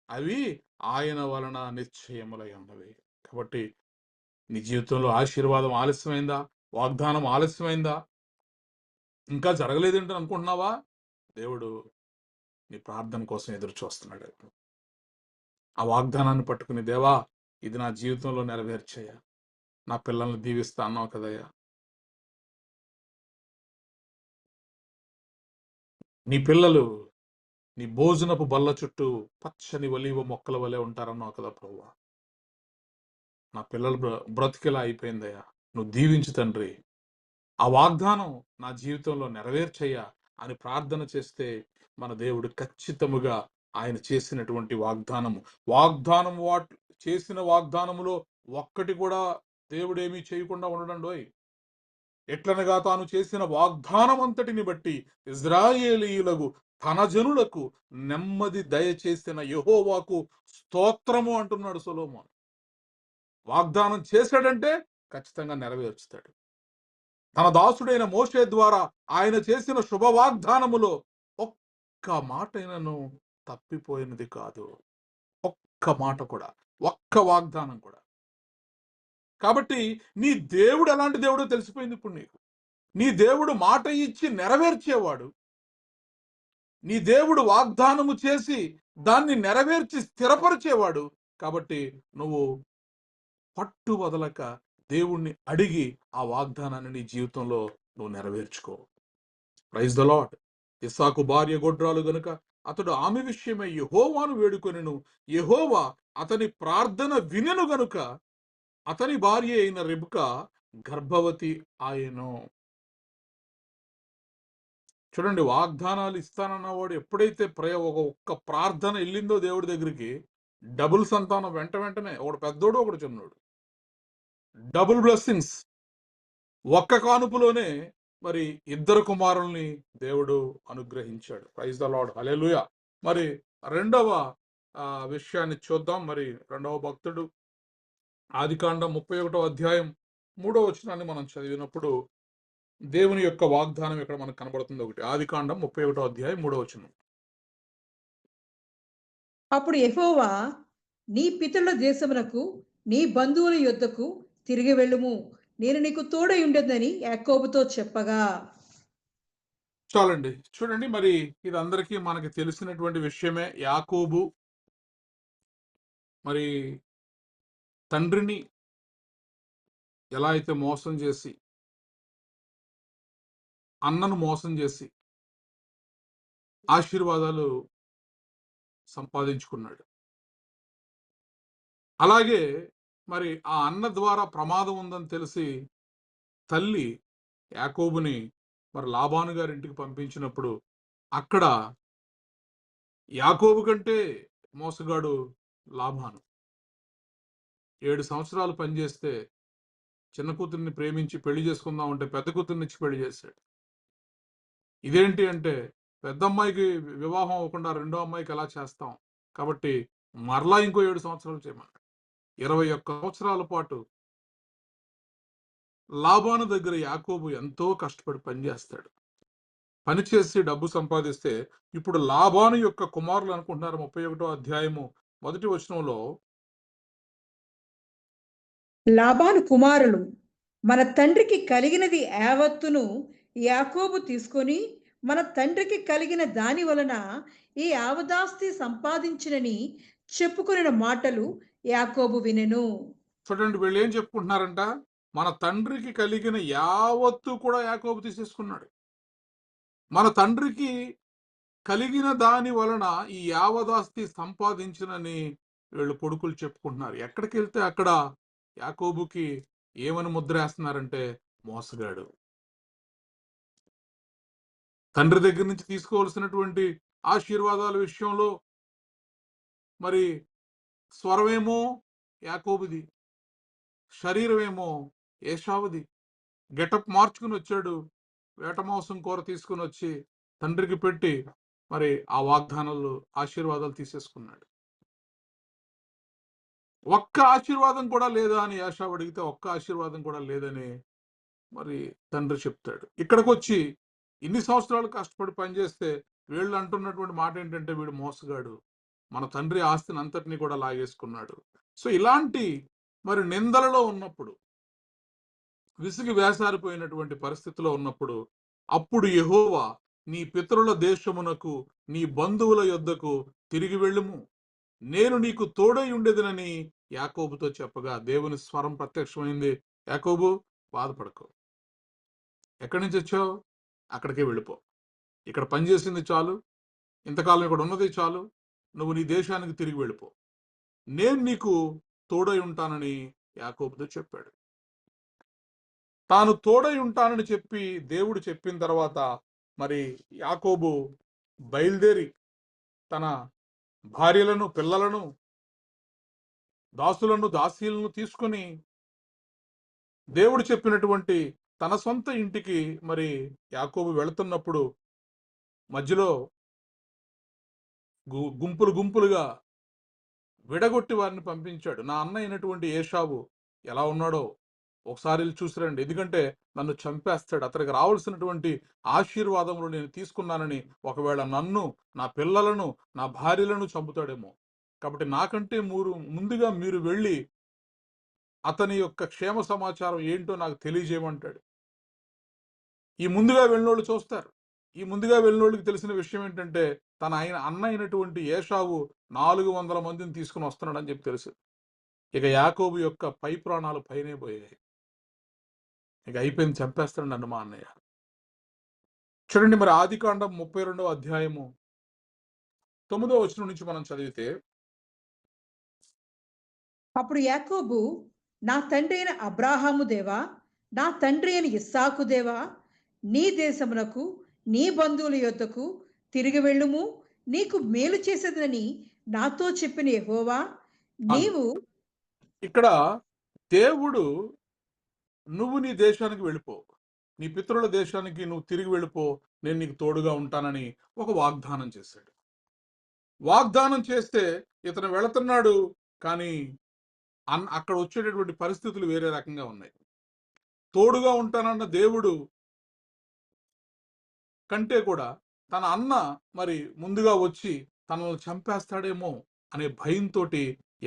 B: అవి ఆయన వలన నిశ్చయములై ఉన్నవి. కాబట్టి నీ జీవితంలో ఆశీర్వాదం ఆలస్యమైందా? వాగ్దానం ఆలస్యమైందా? ఇంకా జరగలేదేంటని అనుకుంటున్నావా? దేవుడు నీ ప్రార్థన కోసం ఎదురు చూస్తున్నాడు. ఆ వాగ్దానాన్ని పట్టుకుని, దేవా ఇది నా జీవితంలో నెరవేర్చయ్యా, నా పిల్లల్ని దీవిస్తా అన్నావు కదయ్యా, నీ పిల్లలు నీ భోజనపు బల్ల చుట్టూ పచ్చని ఒలీవ మొక్కల వలె ఉంటారన్నావు కదా ప్రభువా, నా పిల్లలు బ్రతికిలా అయిపోయిందయ్యా, నువ్వు దీవించు తండ్రి, ఆ వాగ్దానం నా జీవితంలో నెరవేర్చయ్యా అని ప్రార్థన చేస్తే మన దేవుడు ఖచ్చితముగా ఆయన చేసినటువంటి వాగ్దానం చేసిన వాగ్దానములో ఒక్కటి కూడా దేవుడు ఏమీ చేయకుండా ఉండడండోయ్. ఎట్లనగా తాను చేసిన వాగ్దానం అంతటిని బట్టి ఇజ్రాయేలీయులకు తన జనులకు నెమ్మది దయచేసిన యెహోవాకు స్తోత్రము అంటున్నాడు సొలొమోను. వాగ్దానం చేశాడంటే ఖచ్చితంగా నెరవేర్చుతాడు. తన దాసుడైన మోషే ద్వారా ఆయన చేసిన శుభ వాగ్దానములో ఒక్క మాటైనను తప్పిపోయినది కాదు. ఒక్క మాట కూడా, ఒక్క వాగ్దానం కూడా. కాబట్టి నీ దేవుడు ఎలాంటి దేవుడో తెలిసిపోయింది ఇప్పుడు నీకు. నీ దేవుడు మాట ఇచ్చి నెరవేర్చేవాడు. నీ దేవుడు వాగ్దానము చేసి దాన్ని నెరవేర్చి స్థిరపరిచేవాడు. కాబట్టి నువ్వు పట్టు వదలక దేవుణ్ణి అడిగి ఆ వాగ్దానాన్ని నీ జీవితంలో నువ్వు నెరవేర్చుకో. Praise the lord. ఇస్సాకు భార్య గొడ్రాలు గనుక అతడు ఆమె విషయమై యెహోవాను వేడుకొనెను. యెహోవా అతని ప్రార్థన వినెను గనుక అతని భార్య అయిన రెబ్కా గర్భవతి ఆయెను. చూడండి, వాగ్దానాలు ఇస్తానన్నవాడు ఎప్పుడైతే ఒక్క ప్రార్థన వెళ్ళిందో దేవుడి దగ్గరికి, డబుల్ సంతానం వెంటనే, ఒకడు పెద్దోడు ఒకడు చిన్నోడు, డబుల్ బ్లెస్సింగ్స్. ఒక్క కానుపులోనే మరి ఇద్దరు కుమారుల్ని దేవుడు అనుగ్రహించాడు. ప్రైజ్ ద లార్డ్, హల్లెలూయా. మరి రెండవ విషయాన్ని చూద్దాం. మరి రెండవ భక్తుడు ఆదికాండం 31వ అధ్యాయం 3వ వచనాన్ని మనం చదివినప్పుడు దేవుని యొక్క వాగ్దానం ఇక్కడ మనకు కనబడుతుంది. ఒకటి ఆదికాండం 31వ అధ్యాయం 3వ వచనం.
A: అప్పుడు యెహోవా, నీ పితరుల దేశమునకు నీ బంధువుల యొద్దకు తిరిగి వెళ్ళుము, నేను నీకు తోడై ఉండేదని యాకోబుతో చెప్పగా.
B: చాలండి. చూడండి, మరి ఇది అందరికీ మనకి తెలిసినటువంటి విషయమే. యాకోబు మరి తండ్రిని ఎలా అయితే మోసం చేసి, అన్నను మోసం చేసి ఆశీర్వాదాలు సంపాదించుకున్నాడు. అలాగే మరి ఆ అన్న ద్వారా ప్రమాదం ఉందని తెలిసి తల్లి యాకోబుని మరి లాబాను గారి ఇంటికి పంపించినప్పుడు అక్కడ యాకోబు కంటే మోసగాడు లాబాను. 7 సంవత్సరాలు పనిచేస్తే చిన్న కూతుర్ని ప్రేమించి పెళ్లి చేసుకుందామంటే పెద్ద కూతుర్ని ఇచ్చి పెళ్లి చేశాడు. ఇదేంటి అంటే, పెద్ద అమ్మాయికి వివాహం అవ్వకుండా రెండో అమ్మాయికి ఎలా చేస్తాం, కాబట్టి మరలా ఇంకో 7 సంవత్సరాలు చేయమన్నాడు. 21 సంవత్సరాల పాటు లాబాను దగ్గర యాకోబు ఎంతో కష్టపడి పనిచేస్తాడు. పనిచేసి డబ్బు సంపాదిస్తే ఇప్పుడు లాబాను యొక్క కుమారులు అనుకుంటున్నారు. 31వ అధ్యాయము 1వ వచనంలో,
A: లాబాను కుమారులు మన తండ్రికి కలిగినది యావత్తును యాకోబు తీసుకొని మన తండ్రికి కలిగిన దాని వలన ఈ ఆవదాస్తి సంపాదించినని చెప్పుకొనిన మాటలు యాకోబు వినెను.
B: చూడండి, వీళ్ళు ఏం చెప్పుకుంటున్నారంట, మన తండ్రికి కలిగిన యావత్తు కూడా యాకోబు తీసేసుకున్నాడు. మన తండ్రికి కలిగిన దాని వలన ఈ యావదాస్తి సంపాదించినని వీళ్ళు కొడుకులు చెప్పుకుంటున్నారు. ఎక్కడికి వెళ్తే అక్కడ యాకోబుకి ఏమని ముద్ర వేస్తున్నారంటే మోసగాడు. తండ్రి దగ్గర నుంచి తీసుకోవాల్సినటువంటి ఆశీర్వాదాల విషయంలో మరి స్వరమేమో యాకోబుది, శరీరమేమో ఏశావుది. గెటప్ మార్చుకుని వచ్చాడు. వేట మాంసం కూర తీసుకుని వచ్చి తండ్రికి పెట్టి మరి ఆ వాగ్దానాలు ఆశీర్వాదాలు తీసేసుకున్నాడు. ఒక్క ఆశీర్వాదం కూడా లేదా అని యాషావు అడిగితే ఒక్క ఆశీర్వాదం కూడా లేదని మరి తండ్రి చెప్తాడు. ఇక్కడికి వచ్చి ఇన్ని సంవత్సరాలు కష్టపడి పనిచేస్తే వీళ్ళు అంటున్నటువంటి మాట ఏంటంటే వీడు మోసగాడు, మన తండ్రి ఆస్తిని అంతటినీ కూడా లాగేసుకున్నాడు. సో ఇలాంటి మరి నిందలలో ఉన్నప్పుడు, విసిగి వేసారిపోయినటువంటి పరిస్థితిలో ఉన్నప్పుడు, అప్పుడు యెహోవా నీ పితరుల దేశమునకు నీ బంధువుల యొద్దకు తిరిగి వెళ్ళుము, నేను నీకు తోడై ఉండేదనని యాకోబుతో చెప్పగా దేవుని స్వరం ప్రత్యక్షమైంది. యాకోబు, బాధపడకు. ఎక్కడి నుంచి వచ్చావు? అక్కడికే వెళ్ళిపో. ఇక్కడ పనిచేసింది చాలు, ఇంతకాలం ఇక్కడ ఉన్నది చాలు, నువ్వు నీ దేశానికి తిరిగి వెళ్ళిపో, నేను నీకు తోడై ఉంటానని యాకోబుతో చెప్పాడు. తాను తోడై ఉంటానని చెప్పి దేవుడు చెప్పిన తర్వాత మరి యాకోబు బయలుదేరి తన భార్యలను, పిల్లలను, దాసులను, దాసీలను తీసుకొని దేవుడు చెప్పినటువంటి తన సొంత ఇంటికి మరి యాకోబు వెళుతున్నప్పుడు మధ్యలో గుంపులు గుంపులుగా విడగొట్టి వారిని పంపించాడు. నా అన్న అయినటువంటి ఏశావు ఎలా ఉన్నాడో ఒకసారి చూసిరండి, ఎందుకంటే నన్ను చంపేస్తాడు. అతనికి రావాల్సినటువంటి ఆశీర్వాదములు నేను తీసుకున్నానని ఒకవేళ నన్ను, నా పిల్లలను, నా భార్యలను చంపుతాడేమో. కాబట్టి నాకంటే ముందుగా మీరు వెళ్ళి అతని యొక్క క్షేమ సమాచారం ఏంటో నాకు తెలియజేయమంటాడు. ఈ ముందుగా వెళ్ళినోళ్ళు చూస్తారు. ఈ ముందుగా వెళ్ళినోళ్ళకి తెలిసిన విషయం ఏంటంటే తన అన్న అయినటువంటి ఏశావు 400 మందిని తీసుకుని వస్తున్నాడని చెప్పి తెలుసు. ఇక యాకోబు యొక్క పై ప్రాణాలు పైనే పోయాయి. ఇక అయిపోయింది, చంపేస్తాడు నన్ను మా అన్నయ్య. చూడండి, మరి ఆదికాండం 32వ అధ్యాయము 9వ వచనం నుంచి మనం చదివితే,
A: అప్పుడు యాకోబు, నా తండ్రి అయిన అబ్రాహాము దేవా, నా తండ్రి అయిన ఇస్సాకు దేవా, నీ దేశమునకు నీ బంధువుల యొద్దకు తిరిగి వెళ్ళుము, నీకు మేలు చేసేదని నాతో చెప్పిన యెహోవా నీవు.
B: ఇక్కడ దేవుడు నువ్వు నీ దేశానికి వెళ్ళిపో, నీ పితరుల దేశానికి నువ్వు తిరిగి వెళ్ళిపో, నేను నీకు తోడుగా ఉంటానని ఒక వాగ్దానం చేశాడు. వాగ్దానం చేస్తే ఇతను వెళుతున్నాడు, కానీ అక్కడ వచ్చేటటువంటి పరిస్థితులు వేరే రకంగా ఉన్నాయి. తోడుగా ఉంటానన్న దేవుడు కంటే కూడా తన అన్న మరి ముందుగా వచ్చి తనను చంపేస్తాడేమో అనే భయంతో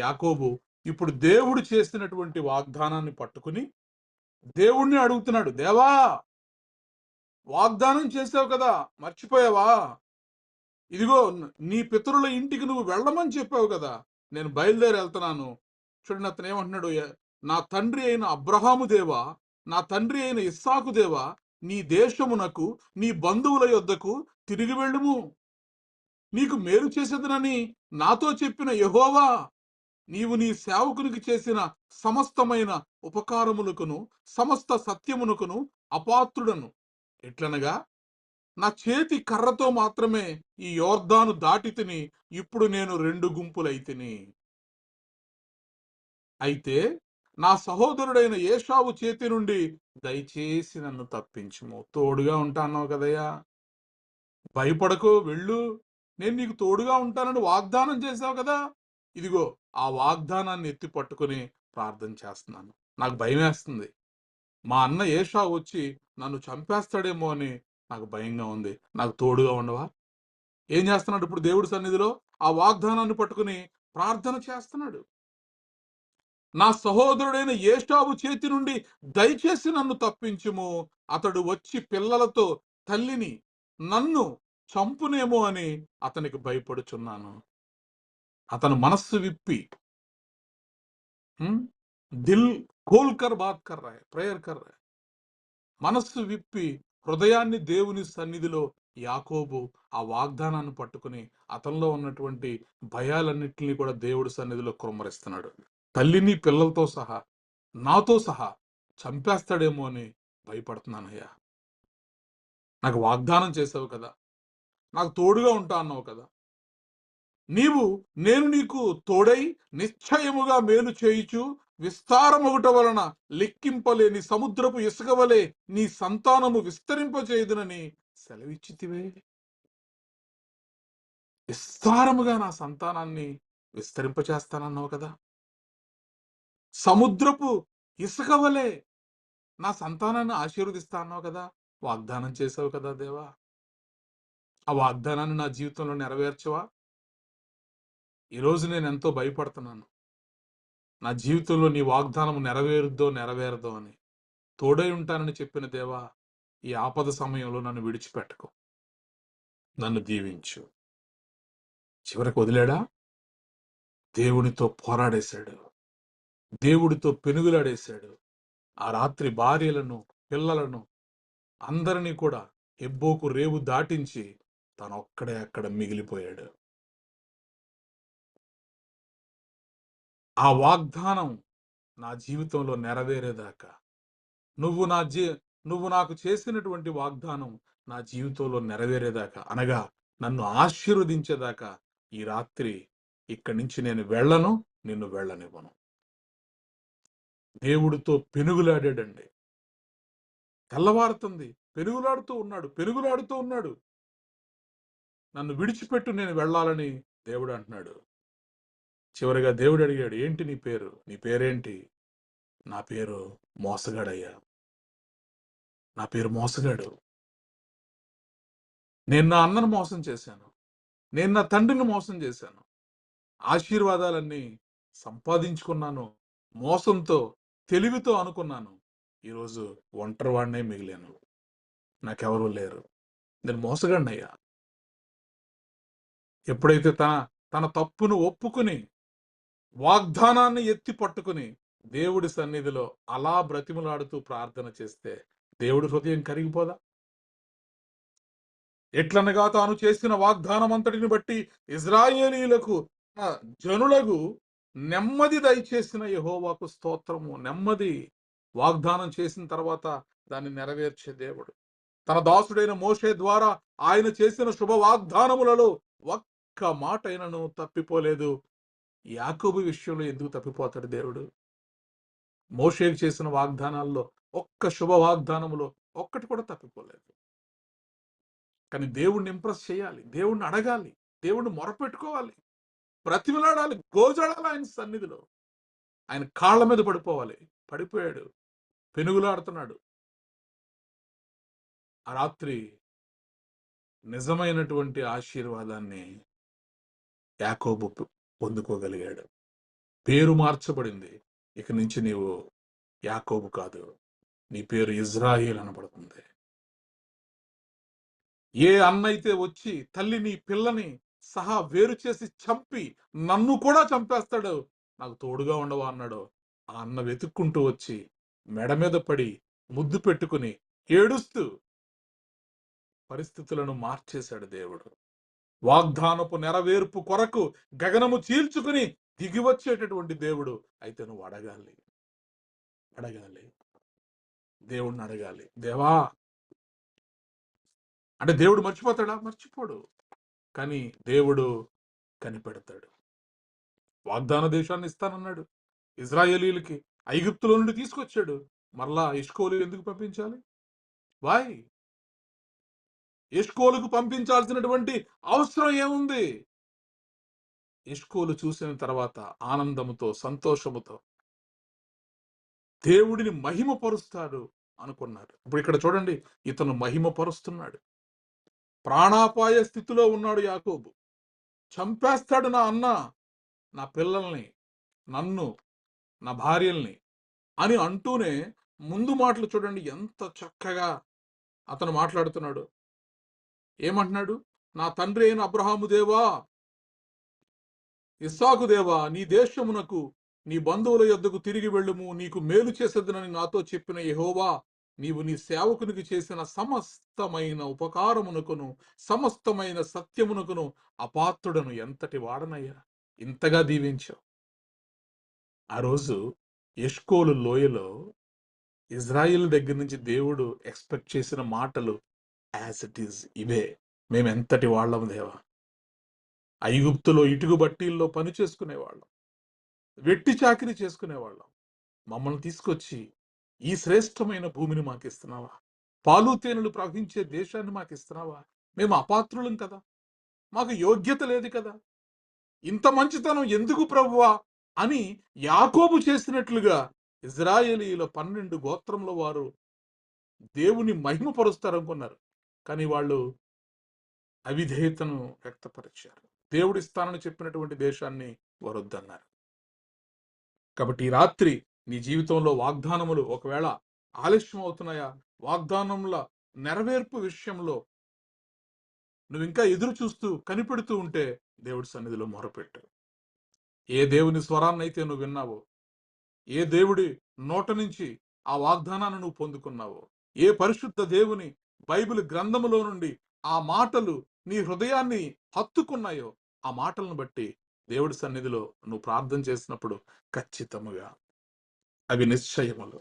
B: యాకోబు ఇప్పుడు దేవుడు చేసినటువంటి వాగ్దానాన్ని పట్టుకుని దేవుణ్ణి అడుగుతున్నాడు. దేవా, వాగ్దానం చేసావు కదా, మర్చిపోయావా? ఇదిగో నీ పితరుల ఇంటికి నువ్వు వెళ్ళమని చెప్పావు కదా, నేను బయలుదేరి వెళ్తున్నాను. చూడండి, అతను ఏమంటున్నాడు, నా తండ్రి అయిన అబ్రహాము దేవా, నా తండ్రి అయిన ఇస్సాకు దేవా, నీ దేశమునకు నీ బంధువుల యొద్దకు తిరిగి వెళ్ళుము, నీకు మేలు చేసేదనని నాతో చెప్పిన యెహోవా నీవు నీ సేవకునికి చేసిన సమస్తమైన ఉపకారములకును సమస్త సత్యమునకును అపాత్రుడను. ఎట్లనగా నా చేతి కర్రతో మాత్రమే ఈ యోర్దాను దాటి తిని ఇప్పుడు నేను 2 గుంపులైతిని. అయితే నా సహోదరుడైన ఏశావు చేతి నుండి దయచేసి నన్ను తప్పించుము. తోడుగా ఉంటాన్నావు కదయ్యా, భయపడకు, వెళ్ళు, నేను నీకు తోడుగా ఉంటానని వాగ్దానం చేశావు కదా, ఇదిగో ఆ వాగ్దానాన్ని ఎత్తి పట్టుకుని ప్రార్థన చేస్తున్నాను. నాకు భయం వేస్తుంది, మా అన్న ఏశావు వచ్చి నన్ను చంపేస్తాడేమో అని నాకు భయంగా ఉంది, నాకు తోడుగా ఉండవా? ఏం చేస్తున్నాడు ఇప్పుడు దేవుడి సన్నిధిలో? ఆ వాగ్దానాన్ని పట్టుకుని ప్రార్థన చేస్తున్నాడు. నా సహోదరుడైన ఏశావు చేతి నుండి దయచేసి నన్ను తప్పించుము, అతడు వచ్చి పిల్లలతో తల్లిని నన్ను చంపునేమో అని అతనికి భయపడుచున్నాను. అతను మనస్సు విప్పి దిల్ ఖోల్కర్ బాత్ కర్ రా హై, ప్రేయర్ కర్ రా హై. మనస్సు విప్పి హృదయాన్ని దేవుని సన్నిధిలో యాకోబు ఆ వాగ్దానాన్ని పట్టుకుని అతనిలో ఉన్నటువంటి భయాలన్నింటినీ కూడా దేవుడి సన్నిధిలో కుమ్మరిస్తున్నాడు. తల్లిని పిల్లలతో సహా, నాతో సహా చంపేస్తాడేమో అని భయపడుతున్నానయ్యా. నాకు వాగ్దానం చేసావు కదా, నాకు తోడుగా ఉంటా అన్నావు కదా. నేను నీకు తోడై నిశ్చయముగా మేలు చేయుచు విస్తారమొగట వలన లెక్కింపలేని సముద్రపు ఇసుక వలె నీ సంతానము విస్తరింపచేయుదునని సెలవిచ్చితివే. విస్తారముగా నా సంతానాన్ని విస్తరింపచేస్తానన్నావు కదా. సముద్రపు ఇసుక వలె నా సంతానాన్ని ఆశీర్వదిస్తా అన్నావు కదా. వాగ్దానం చేసావు కదా దేవా. ఆ వాగ్దానాన్ని నా జీవితంలో నెరవేర్చవా? ఈరోజు నేను ఎంతో భయపడుతున్నాను. నా జీవితంలో నీ వాగ్దానం నెరవేరదో అని. తోడై ఉంటానని చెప్పిన దేవా, ఈ ఆపద సమయంలో నన్ను విడిచిపెట్టకు, నన్ను దీవించు. చివరికి వదిలేడా? దేవునితో పోరాడేశాడు, దేవుడితో పెనుగులాడేశాడు. ఆ రాత్రి భార్యలను, పిల్లలను అందరినీ కూడా ఎబ్బోకు రేవు దాటించి తనొక్కడే అక్కడ మిగిలిపోయాడు. ఆ వాగ్దానం నా జీవితంలో నెరవేరేదాకా, నువ్వు నాకు చేసినటువంటి వాగ్దానం నా జీవితంలో నెరవేరేదాకా, అనగా నన్ను ఆశీర్వదించేదాకా ఈ రాత్రి ఇక్కడి నుంచి నేను వెళ్ళను, నిన్ను వెళ్ళనివ్వను. దేవుడితో పెనుగులాడాడండి. తెల్లవారుతుంది, పెనుగులాడుతూ ఉన్నాడు. నన్ను విడిచిపెట్టు, నేను వెళ్ళాలని దేవుడు అంటున్నాడు. చివరిగా దేవుడు అడిగాడు, ఏంటి నీ పేరు? నీ పేరేంటి? నా పేరు మోసగాడయ్యా, నా పేరు మోసగాడు. నేను నా అన్నను మోసం చేశాను, నేను నా తండ్రిని మోసం చేశాను, ఆశీర్వాదాలన్నీ సంపాదించుకున్నాను, మోసంతో తెలివితో అనుకున్నాను. ఈరోజు ఒంటరివాడినే మిగిలాను, నాకెవరూ లేరు, నేను మోసగాడినయ్యా. ఎప్పుడైతే తన తప్పును ఒప్పుకుని వాగ్దానాన్ని ఎత్తి పట్టుకుని దేవుడి సన్నిధిలో అలా బ్రతిమలాడుతూ ప్రార్థన చేస్తే దేవుడి హృదయం కరిగిపోదా? ఎట్లనగా తాను చేసిన వాగ్దానం అంతటిని బట్టి ఇజ్రాయేలీలకు జనులకు నెమ్మది దయచేసిన యెహోవాకు స్తోత్రము. నెమ్మది వాగ్దానం చేసిన తర్వాత దాన్ని నెరవేర్చే దేవుడు. తన దాసుడైన మోషే ద్వారా ఆయన చేసిన శుభ వాగ్దానములలో ఒక్క మాట అయినను తప్పిపోలేదు. యాకోబు విషయంలో ఎందుకు తప్పిపోతాడు దేవుడు? మోషేకు చేసిన వాగ్దానాల్లో ఒక్క శుభ వాగ్దానములో ఒక్కటి కూడా తప్పిపోలేదు. కానీ దేవుణ్ణి ఇంప్రెస్ చేయాలి, దేవుణ్ణి అడగాలి, దేవుణ్ణి మొరపెట్టుకోవాలి, బ్రతిమలాడాలి, గోజాడాలి ఆయన సన్నిధిలో. ఆయన కాళ్ళ మీద పడిపోవాలి. పడిపోయాడు, పెనుగులాడుతున్నాడు. ఆ రాత్రి నిజమైనటువంటి ఆశీర్వాదాన్ని యాకోబు పొందుకోగలిగాడు. పేరు మార్చబడింది. ఇక నుంచి నీవు యాకోబు కాదు, నీ పేరు ఇజ్రాయేల్ అనబడుతుంది. ఏ అన్నైతే వచ్చి తల్లిని పిల్లని సహా వేరు చేసి చంపి నన్ను కూడా చంపేస్తాడు, నాకు తోడుగా ఉండవా అన్నాడు. ఆ అన్న వెతుక్కుంటూ వచ్చి మెడ మీద పడి ముద్దు పెట్టుకుని ఏడుస్తూ పరిస్థితులను మార్చేశాడు దేవుడు. వాగ్దానపు నెరవేర్పు కొరకు గగనము చీల్చుకుని దిగి వచ్చేటటువంటి దేవుడు. అయితే నువ్వు అడగాలి, దేవుణ్ణి అడగాలి. దేవా అంటే దేవుడు మర్చిపోతాడా? మర్చిపోడు. కానీ దేవుడు కనిపెడతాడు. వాగ్దాన దేశాన్ని ఇస్తానన్నాడు ఇజ్రాయేలీలకి. ఐగుప్తులో నుండి తీసుకొచ్చాడు. మరలా ఎష్కోలు ఎందుకు పంపించాలి? వాయ్ ఎష్కోలుకు పంపించాల్సినటువంటి అవసరం ఏముంది? ఎష్కోలు చూసిన తర్వాత ఆనందముతో, సంతోషముతో దేవుడిని మహిమపరుస్తాడు అనుకున్నారు. ఇప్పుడు ఇక్కడ చూడండి, ఇతను మహిమపరుస్తున్నాడు. ప్రాణాపాయ స్థితిలో ఉన్నాడు యాకోబు. చంపేస్తాడు నా అన్న, నా పిల్లల్ని, నన్ను, నా భార్యల్ని అని అంటూనే ముందు మాటలు చూడండి ఎంత చక్కగా అతను మాట్లాడుతున్నాడు. ఏమంటున్నాడు? నా తండ్రి అయిన అబ్రహాము దేవా, ఇస్సాకు దేవా, నీ దేశమునకు నీ బంధువుల యొద్దకు తిరిగి వెళ్ళుము, నీకు మేలు చేసేదనని నాతో చెప్పిన యెహోవా, నీవు నీ సేవకునికి చేసిన సమస్తమైన ఉపకారమునకును సమస్తమైన సత్యమునకును అపాత్రుడను. ఎంతటి వాడనయ్యా, ఇంతగా దీవించావు. ఆ రోజు ఎష్కోలు లోయలో ఇజ్రాయిల్ దగ్గర నుంచి దేవుడు ఎక్స్పెక్ట్ చేసిన మాటలు యాజ్ ఇట్ ఈజ్ ఇవే. మేమెంతటి వాళ్ళం దేవా! ఐగుప్తులో ఇటుక బట్టీల్లో పని చేసుకునేవాళ్ళం. వెట్టి చాకిరీ చేసుకునేవాళ్ళం. మమ్మల్ని తీసుకొచ్చి ఈ శ్రేష్టమైన భూమిని మాకిస్తున్నావా? పాలు తేనెలు ప్రవహించే దేశాన్ని మాకిస్తున్నావా? మేము అపాత్రులం కదా! మాకు యోగ్యత లేదు కదా! ఇంత మంచితనం ఎందుకు ప్రభువా అని యాకోబు చేసినట్లుగా ఇజ్రాయేలీయుల 12 గోత్రముల వారు దేవుని మహిమపరుస్తారనుకున్నారు. కానీ వాళ్ళు అవిధేయతను వ్యక్తపరిచారు. దేవుడిస్తానని చెప్పినటువంటి దేశాన్ని వారు వద్దన్నారు. కాబట్టి ఈ రాత్రి నీ జీవితంలో వాగ్దానములు ఒకవేళ ఆలస్యం అవుతున్నాయా? వాగ్దానముల నెరవేర్పు విషయంలో నువ్వు ఇంకా ఎదురు చూస్తూ కనిపెడుతూ ఉంటే దేవుడి సన్నిధిలో మొరపెట్టు. ఏ దేవుని స్వరాన్నైతే నువ్వు విన్నావో, ఏ దేవుడి నోట నుంచి ఆ వాగ్దానాన్ని నువ్వు పొందుకున్నావో, ఏ పరిశుద్ధ దేవుని బైబిల్ గ్రంథములో నుండి ఆ మాటలు నీ హృదయాన్ని హత్తుకున్నాయో, ఆ మాటలను బట్టి దేవుడి సన్నిధిలో నువ్వు ప్రార్థన చేసినప్పుడు ఖచ్చితముగా అవి నిశ్చయములు.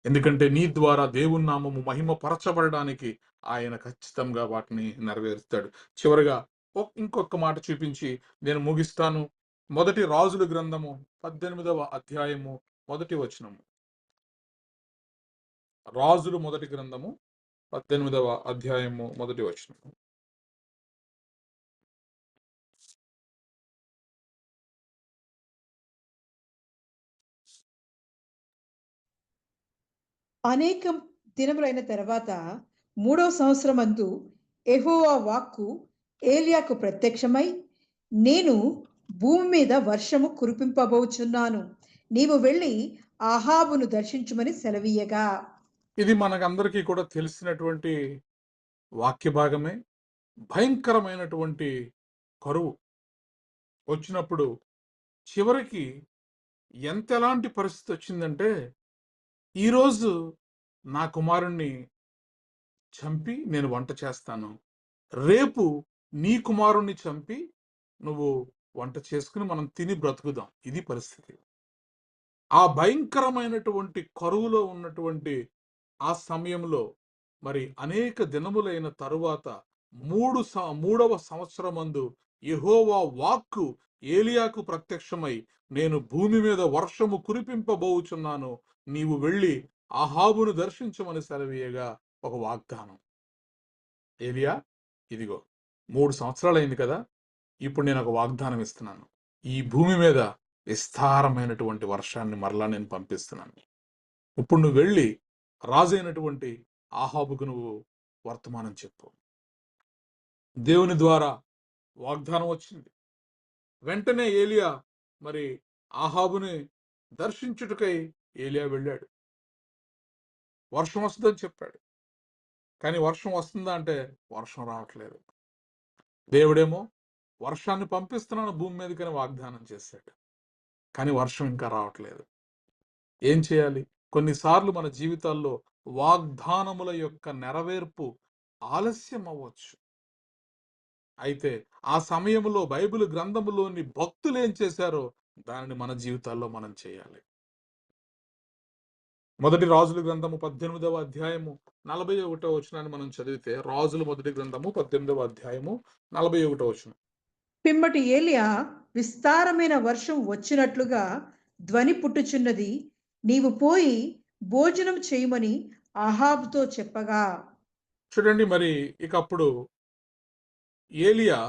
B: ఎందుకంటే నీ ద్వారా దేవుని నామము మహిమపరచబడడానికి ఆయన ఖచ్చితంగా వాటిని నెరవేరుస్తాడు. చివరగా ఇంకొక మాట చూపించి నేను ముగిస్తాను. మొదటి రాజుల గ్రంథము 18వ అధ్యాయము మొదటి వచనము. రాజులు మొదటి గ్రంథము 18వ అధ్యాయము మొదటి వచనము.
A: అనేక దినములైన తర్వాత 3వ సంవత్సరమందు యెహోవా వాక్కు ఏలియాకు ప్రత్యక్షమై, నేను భూమి మీద వర్షము కురిపింపబోచున్నాను, నీవు వెళ్ళి ఆహాబును దర్శించుమని సెలవీయగా.
B: ఇది మనకందరికీ కూడా తెలిసినటువంటి వాక్య భాగమే. భయంకరమైనటువంటి కరువు వచ్చినప్పుడు చివరికి ఎంతెలాంటి పరిస్థితి వచ్చిందంటే, ఈరోజు నా కుమారుణ్ణి చంపి నేను వంట చేస్తాను, రేపు నీ కుమారుణ్ణి చంపి నువ్వు వంట చేసుకుని మనం తిని బ్రతుకుదాం. ఇది పరిస్థితి. ఆ భయంకరమైనటువంటి కరువులో ఉన్నటువంటి ఆ సమయంలో మరి అనేక దినములైన తరువాత 3వ సంవత్సరమందు యెహోవా వాక్కు ఏలియాకు ప్రత్యక్షమై, నేను భూమి మీద వర్షము కురిపింపబోచున్నాను, నీవు వెళ్ళి అహాబును దర్శించమని సెలవీయగా ఒక వాగ్దానం. ఏలియా, ఇదిగో 3 సంవత్సరాలైంది కదా, ఇప్పుడు నేను ఒక వాగ్దానం ఇస్తున్నాను. ఈ భూమి మీద విస్తారమైనటువంటి వర్షాన్ని మరలా నేను పంపిస్తున్నాను. ఇప్పుడు నువ్వు వెళ్ళి రాజైనటువంటి ఆహాబుకు నువ్వు వర్తమానం చెప్పు. దేవుని ద్వారా వాగ్దానం వచ్చింది. వెంటనే ఏలియా మరి ఆహాబుని దర్శించుటకై ఏలియా వెళ్ళాడు. వర్షం వస్తుందని చెప్పాడు. కానీ వర్షం వస్తుందా అంటే వర్షం రావట్లేదు. దేవుడేమో వర్షాన్ని పంపిస్తున్నాను భూమి మీదకని వాగ్దానం చేశాడు. కానీ వర్షం ఇంకా రావట్లేదు. ఏం చేయాలి? కొన్నిసార్లు మన జీవితాల్లో వాగ్దానముల యొక్క నెరవేర్పు ఆలస్యం అవ్వచ్చు. అయితే ఆ సమయంలో బైబిల్ గ్రంథములోని భక్తులు ఏం చేశారో దానిని మన జీవితాల్లో మనం చేయాలి. మొదటి రాజుల గ్రంథము 18వ అధ్యాయము 41వ వచనాన్ని మనం చదివితే, రాజుల మొదటి గ్రంథము 18వ అధ్యాయము 41వ వచనం.
A: పిమ్మటి ఏలియా, విస్తారమైన వర్షం వచ్చినట్లుగా ధ్వని పుట్టుచున్నది, నీవు పోయి భోజనం చేయమని ఆహాబుతో చెప్పగా.
B: చూడండి, మరి ఇక అప్పుడు ఏలియా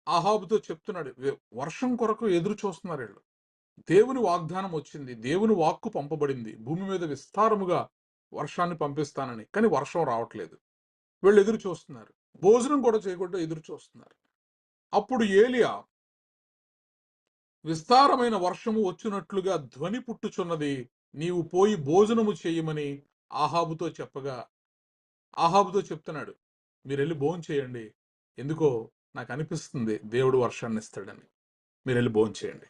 B: ఆహాబుతో చెప్తున్నాడు, వర్షం కొరకు ఎదురు చూస్తున్నారు వీళ్ళు. దేవుని వాగ్దానం వచ్చింది, దేవుని వాక్కు పంపబడింది, భూమి మీద విస్తారముగా వర్షాన్ని పంపిస్తానని. కానీ వర్షం రావట్లేదు. వీళ్ళు ఎదురు చూస్తున్నారు. భోజనం కూడా చేయకుండా ఎదురు చూస్తున్నారు. అప్పుడు ఏలియా, విస్తారమైన వర్షము వచ్చినట్లుగా ధ్వని పుట్టుచున్నది, నీవు పోయి భోజనము చేయమని ఆహాబుతో చెప్పగా, ఆహాబుతో చెప్తున్నాడు, మీరు వెళ్ళి భోజనం చేయండి, ఎందుకో నాకు అనిపిస్తుంది దేవుడు వర్షాన్ని ఇస్తాడని, మీరు వెళ్ళి భోజనం చేయండి,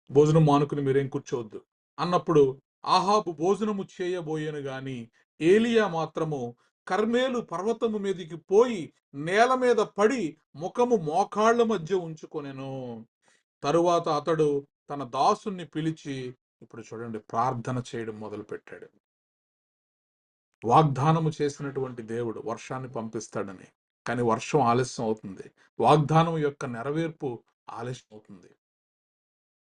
B: భోజనం మానుకుని మీరేం కూర్చోవద్దు అన్నప్పుడు ఆహాబు భోజనము చేయబోయేను గాని ఏలియా మాత్రము కర్మేలు పర్వతము మీదికి పోయి నేల మీద పడి ముఖము మోకాళ్ల మధ్య ఉంచుకొనెను. తరువాత అతడు తన దాసుని పిలిచి, ఇప్పుడు చూడండి, ప్రార్థన చేయడం మొదలు పెట్టాడు. వాగ్దానము చేసినటువంటి దేవుడు వర్షాన్ని పంపిస్తాడని, కానీ వర్షం ఆలస్యం అవుతుంది. వాగ్దానం యొక్క నెరవేర్పు ఆలస్యం అవుతుంది.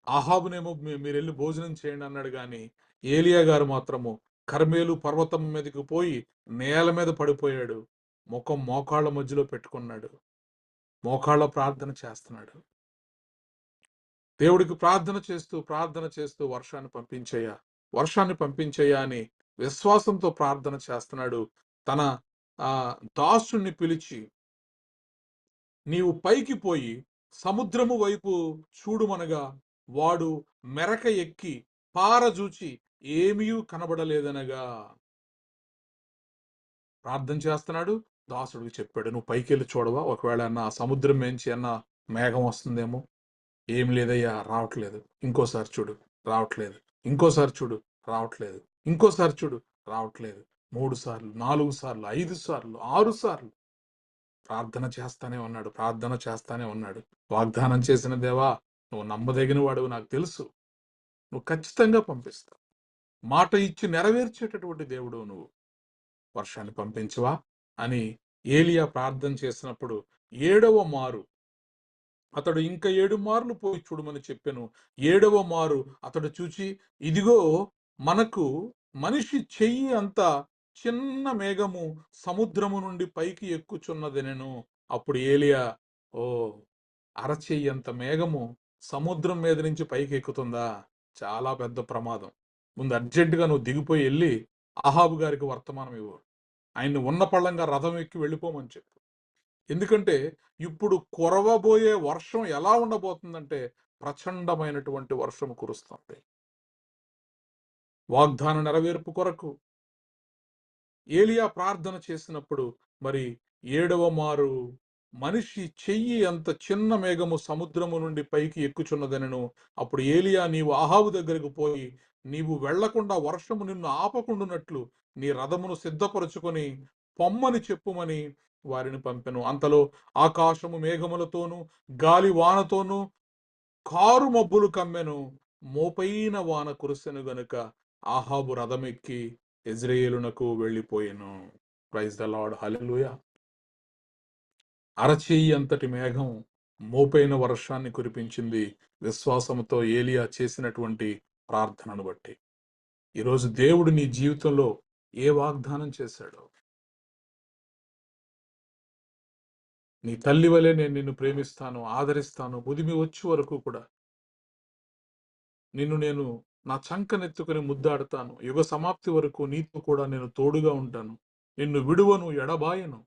B: ఆహాబునేమో మీరెళ్ళి భోజనం చేయండి అన్నాడు, కానీ ఏలియా గారు మాత్రము కర్మేలు పర్వతం మీదకి పోయి నేల మీద పడిపోయాడు. ముఖం మోకాళ్ళ మధ్యలో పెట్టుకున్నాడు. మోకాళ్ళ ప్రార్థన చేస్తున్నాడు. దేవుడికి ప్రార్థన చేస్తూ వర్షాన్ని పంపించయ్యా అని విశ్వాసంతో ప్రార్థన చేస్తున్నాడు. తన దాసుని పిలిచి, నీవు పైకి పోయి సముద్రము వైపు చూడుమనగా వాడు మెరక ఎక్కి పారజూచి ఏమీ కనబడలేదనగా. ప్రార్థన చేస్తున్నాడు. దాసుడికి చెప్పాడు, నువ్వు పైకి వెళ్ళి చూడవా, ఒకవేళ అన్న సముద్రం మేంచి అన్న మేఘం వస్తుందేమో. ఏం లేదయ్యా, రావట్లేదు. ఇంకోసారి చూడు, రావట్లేదు. ఇంకోసారి చూడు, రావట్లేదు. ఇంకోసారి చూడు, రావట్లేదు. 3 సార్లు, 4 సార్లు, 5 సార్లు, 6 సార్లు ప్రార్థన చేస్తానే ఉన్నాడు. వాగ్దానం చేసిన దేవా, నువ్వు నమ్మదగిన వాడు, నాకు తెలుసు, నువ్వు ఖచ్చితంగా పంపిస్తావు. మాట ఇచ్చి నెరవేర్చేటటువంటి దేవుడు నువ్వు. వర్షాన్ని పంపించవా అని ఏలియా ప్రార్థన చేసినప్పుడు 7వ మారు అతడు ఇంకా 7 మార్లు పోయి చూడమని చెప్పాను. 7వ మారు అతడు చూచి, ఇదిగో మనకు మనిషి చెయ్యి అంత చిన్న మేఘము సముద్రము నుండి పైకి ఎక్కుచున్నదనెను. అప్పుడు ఏలియా, ఓ, అరచెయ్యి అంత మేఘము సముద్రం మీద నుంచి పైకి ఎక్కుతుందా? చాలా పెద్ద ప్రమాదం. ముందు అర్జెంటుగా నువ్వు దిగిపోయి వెళ్ళి ఆహాబు గారికి వర్తమానం ఇవ్వు. ఆయన్ని ఉన్న పళ్ళంగా రథం ఎక్కి వెళ్ళిపోమని చెప్పు. ఎందుకంటే ఇప్పుడు కురవబోయే వర్షం ఎలా ఉండబోతుందంటే ప్రచండమైనటువంటి వర్షం కురుస్తుంది. వాగ్దాన నెరవేర్పు కొరకు ఏలియా ప్రార్థన చేసినప్పుడు మరి 7వ మారు మనిషి చెయ్యి అంత చిన్న మేఘము సముద్రము నుండి పైకి ఎక్కుచున్నదనెను. అప్పుడు ఏలియా, నీవు ఆహాబు దగ్గరకు పోయి, నీవు వెళ్లకుండా వర్షము నిన్ను ఆపకుండునట్లు నీ రథమును సిద్ధపరుచుకొని పొమ్మని చెప్పుమని వారిని పంపెను. అంతలో ఆకాశము మేఘములతోనూ గాలి వానతోనూ కారు మబ్బులు కమ్మెను. మోపైన వాన కురిసెను గనుక ఆహాబు రథమెక్కి యెజ్రెయేలునకు వెళ్ళిపోయెను. ప్రైజ్ ద లార్డ్, హల్లెలూయా. అరచేయి అంతటి మేఘం మోపైన వర్షాన్ని కురిపించింది విశ్వాసంతో ఏలియా చేసినటువంటి ప్రార్థనను బట్టి. ఈరోజు దేవుడు నీ జీవితంలో ఏ వాగ్దానం చేశాడో, నీ తల్లి వలె నేను నిన్ను ప్రేమిస్తాను, ఆదరిస్తాను, ముదిమి వచ్చే వరకు కూడా నిన్ను నేను నా చంకనెత్తుకుని ముద్దాడుతాను, యుగ సమాప్తి వరకు నీతో కూడా నేను తోడుగా ఉంటాను, నిన్ను విడువను, ఎడబాయను,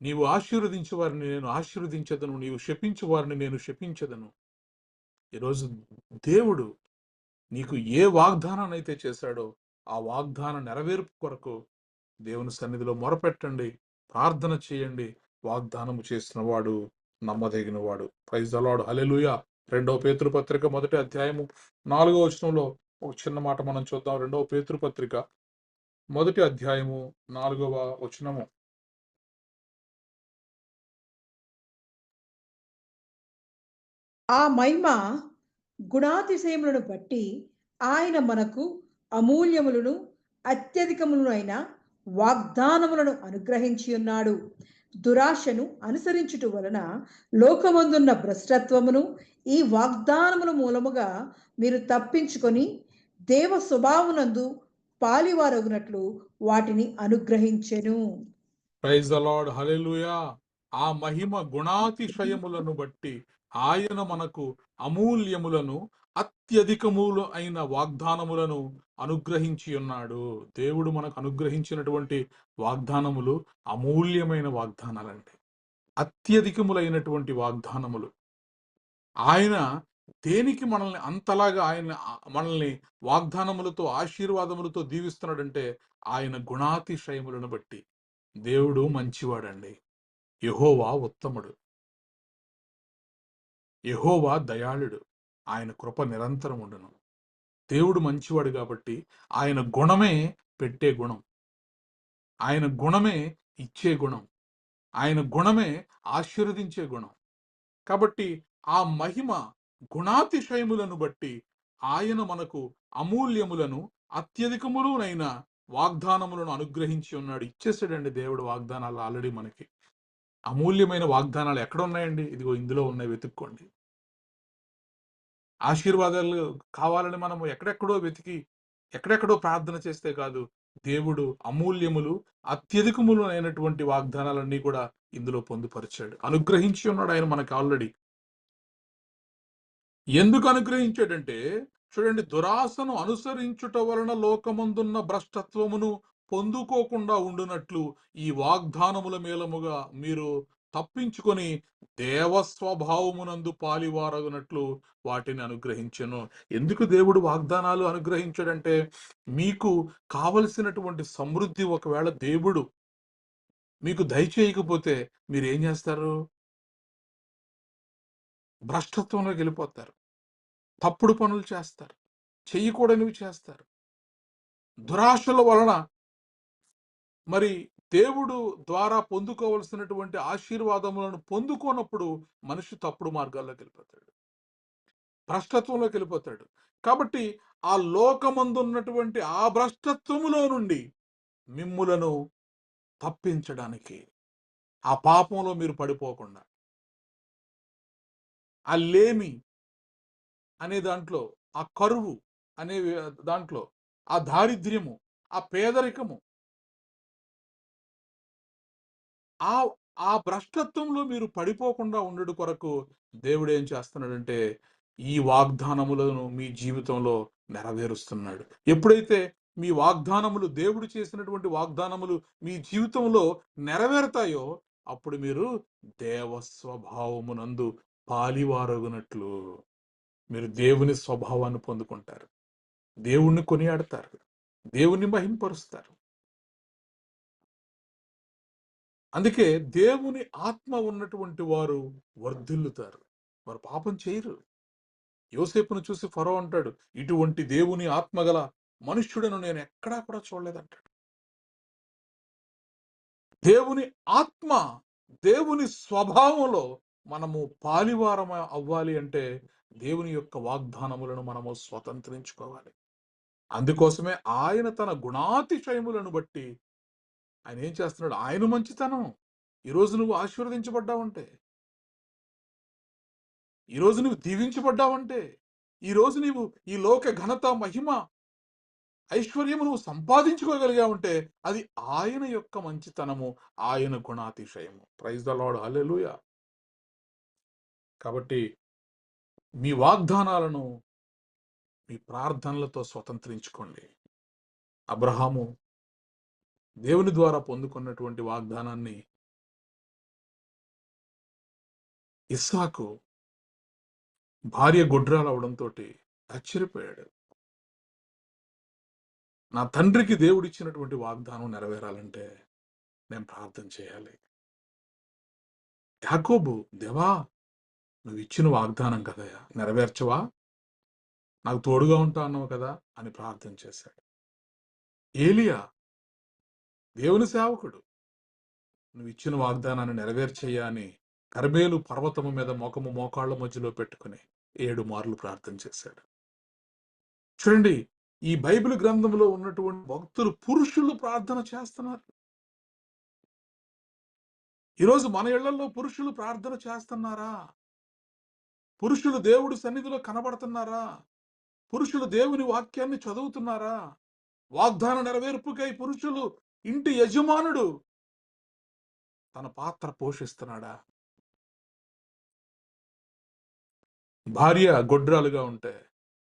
B: నీవు ఆశీర్వదించే వారిని నేను ఆశీర్వదించదను, నీవు శపించు వారిని నేను శపించదను. ఈరోజు దేవుడు నీకు ఏ వాగ్దానాన్ని అయితే చేశాడో ఆ వాగ్దాన నెరవేర్పు కొరకు దేవుని సన్నిధిలో మొరపెట్టండి, ప్రార్థన చేయండి. వాగ్దానము చేసిన వాడు నమ్మదగిన వాడు. ప్రైజ్ ద లార్డ్, హల్లెలూయా. 2వ పేతురు పత్రిక 1వ అధ్యాయము 4వ వచనంలో ఒక చిన్న మాట మనం చూద్దాం. 2వ పేతురు పత్రిక 1వ అధ్యాయము 4వ వచనము.
A: ఆ మహిమ గుణాతిశయములను బట్టి ఆయన మనకు అమూల్యములను అత్యధికములను అయిన వాగ్దానములను అనుగ్రహించి ఉన్నాడు. దురాశను అనుసరించుట వలన లోకమందున్న భ్రష్టత్వమును ఈ వాగ్దానముల మూలముగా మీరు తప్పించుకొని దేవ స్వభావమునందు పాలివారగునట్లు వాటిని అనుగ్రహించెను.
B: ప్రైజ్ ద లార్డ్, హల్లెలూయా. ఆ మహిమ గుణాతిశయములను బట్టి ఆయన మనకు అమూల్యములను అత్యధికములు అయిన వాగ్దానములను అనుగ్రహించి ఉన్నాడు. దేవుడు మనకు అనుగ్రహించినటువంటి వాగ్దానములు అమూల్యమైన వాగ్దానాలండి, అత్యధికములైనటువంటి వాగ్దానములు. ఆయన దేనికి మనల్ని అంతలాగా మనల్ని వాగ్దానములతో ఆశీర్వాదములతో దీవిస్తున్నాడంటే ఆయన గుణాతిశయములను బట్టి. దేవుడు మంచివాడండి. యెహోవా ఉత్తముడు, యెహోవా దయాళుడు, ఆయన కృప నిరంతరం ఉండును. దేవుడు మంచివాడు కాబట్టి ఆయన గుణమే పెట్టే గుణం, ఆయన గుణమే ఇచ్చే గుణం, ఆయన గుణమే ఆశీర్వదించే గుణం. కాబట్టి ఆ మహిమ గుణాతిశయములను బట్టి ఆయన మనకు అమూల్యములను అత్యధికములునైన వాగ్దానములను అనుగ్రహించి ఉన్నాడు. ఇచ్చేసాడండి దేవుడు వాగ్దానాలు ఆల్రెడీ మనకి. అమూల్యమైన వాగ్దానాలు ఎక్కడ ఉన్నాయండి? ఇదిగో ఇందులో ఉన్నాయి, వెతుక్కోండి. ఆశీర్వాదాలు కావాలని మనము ఎక్కడెక్కడో వెతికి ఎక్కడెక్కడో ప్రార్థన చేస్తే కాదు, దేవుడు అమూల్యములు అత్యధికములు అయినటువంటి వాగ్దానాలన్నీ కూడా ఇందులో పొందుపరిచాడు. అనుగ్రహించి ఉన్నాడు ఆయన మనకి ఆల్రెడీ. ఎందుకు అనుగ్రహించాడంటే చూడండి, దురాశను అనుసరించుట వలన లోకమందున్న భ్రష్టత్వమును పొందుకోకుండా ఉండునట్లు ఈ వాగ్దానముల మేలముగా మీరు తప్పించుకొని దేవస్వభావమునందు పాలివారగునట్లు వాటిని అనుగ్రహించెను. ఎందుకు దేవుడు వాగ్దానాలు అనుగ్రహించాడంటే, మీకు కావలసినటువంటి సమృద్ధి ఒకవేళ దేవుడు మీకు దయచేయకపోతే మీరు ఏం చేస్తారు? భ్రష్టత్వంలోకి వెళ్ళిపోతారు, తప్పుడు పనులు చేస్తారు, చెయ్యకూడనివి చేస్తారు. దురాశల వలన మరి దేవుడు ద్వారా పొందుకోవలసినటువంటి ఆశీర్వాదములను పొందుకోనప్పుడు మనిషి తప్పుడు మార్గాల్లోకి వెళ్ళిపోతాడు, భ్రష్టత్వంలోకి వెళ్ళిపోతాడు. కాబట్టి ఆ లోకమందున్నటువంటి ఆ భ్రష్టత్వములో నుండి మిమ్ములను తప్పించడానికి, ఆ పాపంలో మీరు పడిపోకుండా, ఆ లేమి అనే దాంట్లో, ఆ కరువు అనే దాంట్లో, ఆ దారిద్ర్యము, ఆ పేదరికము, ఆ ఆ భ్రష్టత్వంలో మీరు పడిపోకుండా ఉండడు కొరకు దేవుడు ఏం చేస్తున్నాడంటే ఈ వాగ్దానములను మీ జీవితంలో నెరవేరుస్తున్నాడు. ఎప్పుడైతే మీ వాగ్దానములు, దేవుడు చేసినటువంటి వాగ్దానములు మీ జీవితంలో నెరవేరుతాయో అప్పుడు మీరు దేవ స్వభావమునందు పాలివారగునట్లు మీరు దేవుని స్వభావాన్ని పొందుకుంటారు, దేవుణ్ణి కొనియాడతారు, దేవుణ్ణి మహింపరుస్తారు. అందుకే దేవుని ఆత్మ ఉన్నటువంటి వారు వర్ధిల్లుతారు, వారు పాపం చేయరు. యోసేపును చూసి ఫరో అంటాడు, ఇటువంటి దేవుని ఆత్మ గల మనుష్యుడను నేను ఎక్కడా కూడా చూడలేదంటాడు. దేవుని ఆత్మ, దేవుని స్వభావంలో మనము పాలివారం అవ్వాలి అంటే దేవుని యొక్క వాగ్దానములను మనము స్వతంత్రించుకోవాలి. అందుకోసమే ఆయన తన గుణాతిశయములను బట్టి ఆయన ఏం చేస్తున్నాడు? ఆయన మంచితనం. ఈరోజు నువ్వు ఆశీర్వదించబడ్డావంటే, ఈరోజు నువ్వు దీవించబడ్డావంటే, ఈరోజు నీవు ఈ లోక ఘనత, మహిమ, ఐశ్వర్యము నువ్వు సంపాదించుకోగలిగావంటే అది ఆయన యొక్క మంచితనము, ఆయన గుణాతిశయము. ప్రైజ్ ద లార్డ్, హల్లెలూయా. కాబట్టి మీ వాగ్దానాలను మీ ప్రార్థనలతో స్వతంత్రించుకోండి. అబ్రహాము దేవుని ద్వారా పొందుకున్నటువంటి వాగ్దానాన్ని ఇస్సాకు భార్య గొడ్రాలు అవడంతో ఆశ్చర్యపోయాడు. నా తండ్రికి దేవుడిచ్చినటువంటి వాగ్దానం నెరవేరాలంటే నేను ప్రార్థన చేయాలి. యాకోబు, దేవా నువ్వు ఇచ్చిన వాగ్దానం కదయా, నెరవేర్చవా? నాకు తోడుగా ఉంటా అన్నావు కదా అని ప్రార్థన చేశాడు. ఏలియా దేవుని సేవకుడు, నువ్వు ఇచ్చిన వాగ్దానాన్ని నెరవేర్చయ్యా అని కర్మేలు పర్వతము మీద మోకాళ్ళ మధ్యలో పెట్టుకుని 7 మార్లు ప్రార్థన చేశాడు. చూడండి, ఈ బైబిల్ గ్రంథంలో ఉన్నటువంటి భక్తులు, పురుషులు ప్రార్థన చేస్తున్నారు. ఈరోజు మన ఇళ్లలో పురుషులు ప్రార్థన చేస్తున్నారా? పురుషులు దేవుడి సన్నిధిలో కనబడుతున్నారా? పురుషులు దేవుని వాక్యాన్ని చదువుతున్నారా? వాగ్దాన నెరవేర్పుకై పురుషులు, ఇంటి యజమానుడు తన పాత్ర పోషిస్తున్నాడా? భార్య గొడ్రాలుగా ఉంటే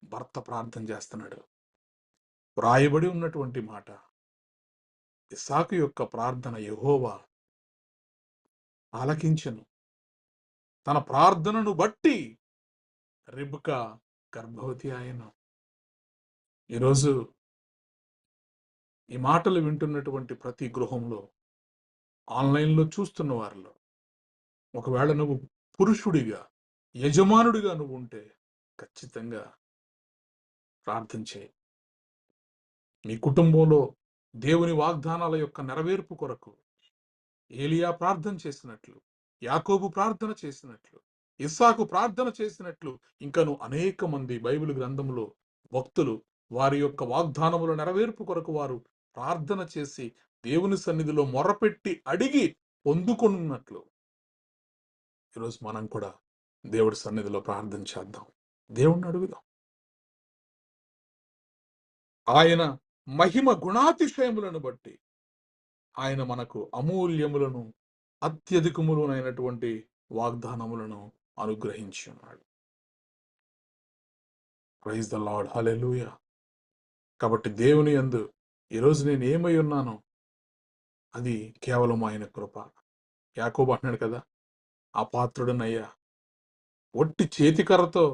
B: భర్త ప్రార్థన చేస్తున్నాడు. వ్రాయబడి ఉన్నటువంటి మాట, ఇస్సాకు యొక్క ప్రార్థన యెహోవా ఆలకించెను, తన ప్రార్థనను బట్టి రిబ్కా గర్భవతి ఆయను. ఈరోజు ఈ మాటలు వింటున్నటువంటి ప్రతి గృహంలో, ఆన్లైన్లో చూస్తున్న వారిలో, ఒకవేళ నువ్వు పురుషుడిగా, యజమానుడిగా నువ్వు ఉంటే ఖచ్చితంగా ప్రార్థన చేయి. మీ కుటుంబంలో దేవుని వాగ్దానాల యొక్క నెరవేర్పు కొరకు ఏలియా ప్రార్థన చేసినట్లు, యాకోబు ప్రార్థన చేసినట్లు ఇస్సాకు ప్రార్థన చేసినట్లు ఇంకను అనేక మంది బైబిల్ గ్రంథంలో భక్తులు వారి యొక్క వాగ్దానముల నెరవేర్పు కొరకు వారు ప్రార్థన చేసి దేవుని సన్నిధిలో మొరపెట్టి అడిగి పొందుకున్నట్లు ఈరోజు మనం కూడా దేవుడి సన్నిధిలో ప్రార్థన చేద్దాం, దేవుణ్ణి అడుగుదాం. ఆయన మహిమ గుణాతిశయములను బట్టి ఆయన మనకు అమూల్యములను అత్యధికములైనటువంటి వాగ్దానములను అనుగ్రహించి ఉన్నాడు. ప్రైజ్ ద లార్డ్, హల్లెలూయా. కాబట్టి దేవుని యందు ఈరోజు నేను ఏమై ఉన్నానో అది కేవలం ఆయన కృప. యాకోబు అంటున్నాడు కదా, అపాత్రుడనయ్యా, ఒట్టి చేతికర్రతో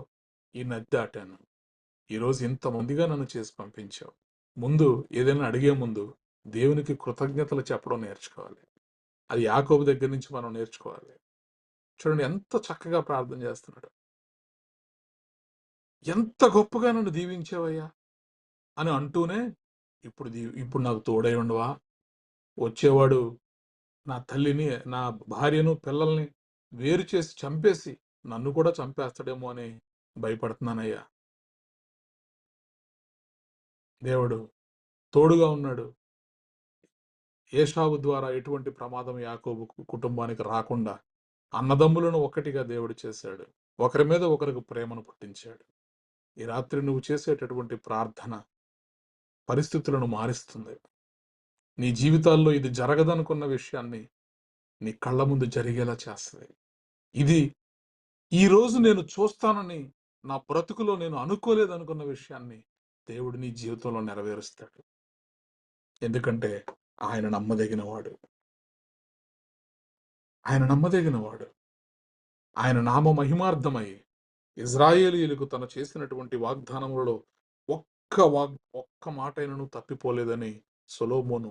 B: ఈ నది దాటాను, ఈరోజు ఇంతమందిగా నన్ను చేసి పంపించావు. ముందు ఏదైనా అడిగే ముందు దేవునికి కృతజ్ఞతలు చెప్పడం నేర్చుకోవాలి. అది యాకోబు దగ్గర నుంచి మనం నేర్చుకోవాలి. చూడండి ఎంత చక్కగా ప్రార్థన చేస్తున్నాడు. ఎంత గొప్పగా నన్ను దీవించావయ్యా అని అంటూనే ఇప్పుడు నాకు తోడై ఉండవా, వచ్చేవాడు నా తల్లిని, నా భార్యను, పిల్లల్ని వేరు చేసి చంపేసి నన్ను కూడా చంపేస్తాడేమో అని భయపడుతున్నానయ్యా. దేవుడు తోడుగా ఉన్నాడు. ఏషావు ద్వారా ఎటువంటి ప్రమాదం యాకోబు కుటుంబానికి రాకుండా అన్నదమ్ములను ఒకటిగా దేవుడు చేశాడు. ఒకరి మీద ఒకరికి ప్రేమను పుట్టించాడు. ఈ రాత్రి నువ్వు చేసేటటువంటి ప్రార్థన పరిస్థితులను మారుస్తుంది. నీ జీవితాల్లో ఇది జరగదనుకున్న విషయాన్ని నీ కళ్ళ ముందు జరిగేలా చేస్తుంది. ఇది ఈరోజు నేను చూస్తానని నా బ్రతుకులో నేను అనుకోలేదనుకున్న విషయాన్ని దేవుడు నీ జీవితంలో నెరవేరుస్తాడు. ఎందుకంటే ఆయన నమ్మదగినవాడు. ఆయన నమ్మదగినవాడు. ఆయన నామ మహిమార్థమై ఇజ్రాయేలీయులకు తను చేసినటువంటి వాగ్దానములలో ఒక్క మాటైనను తప్పిపోలేదని సొలొమోను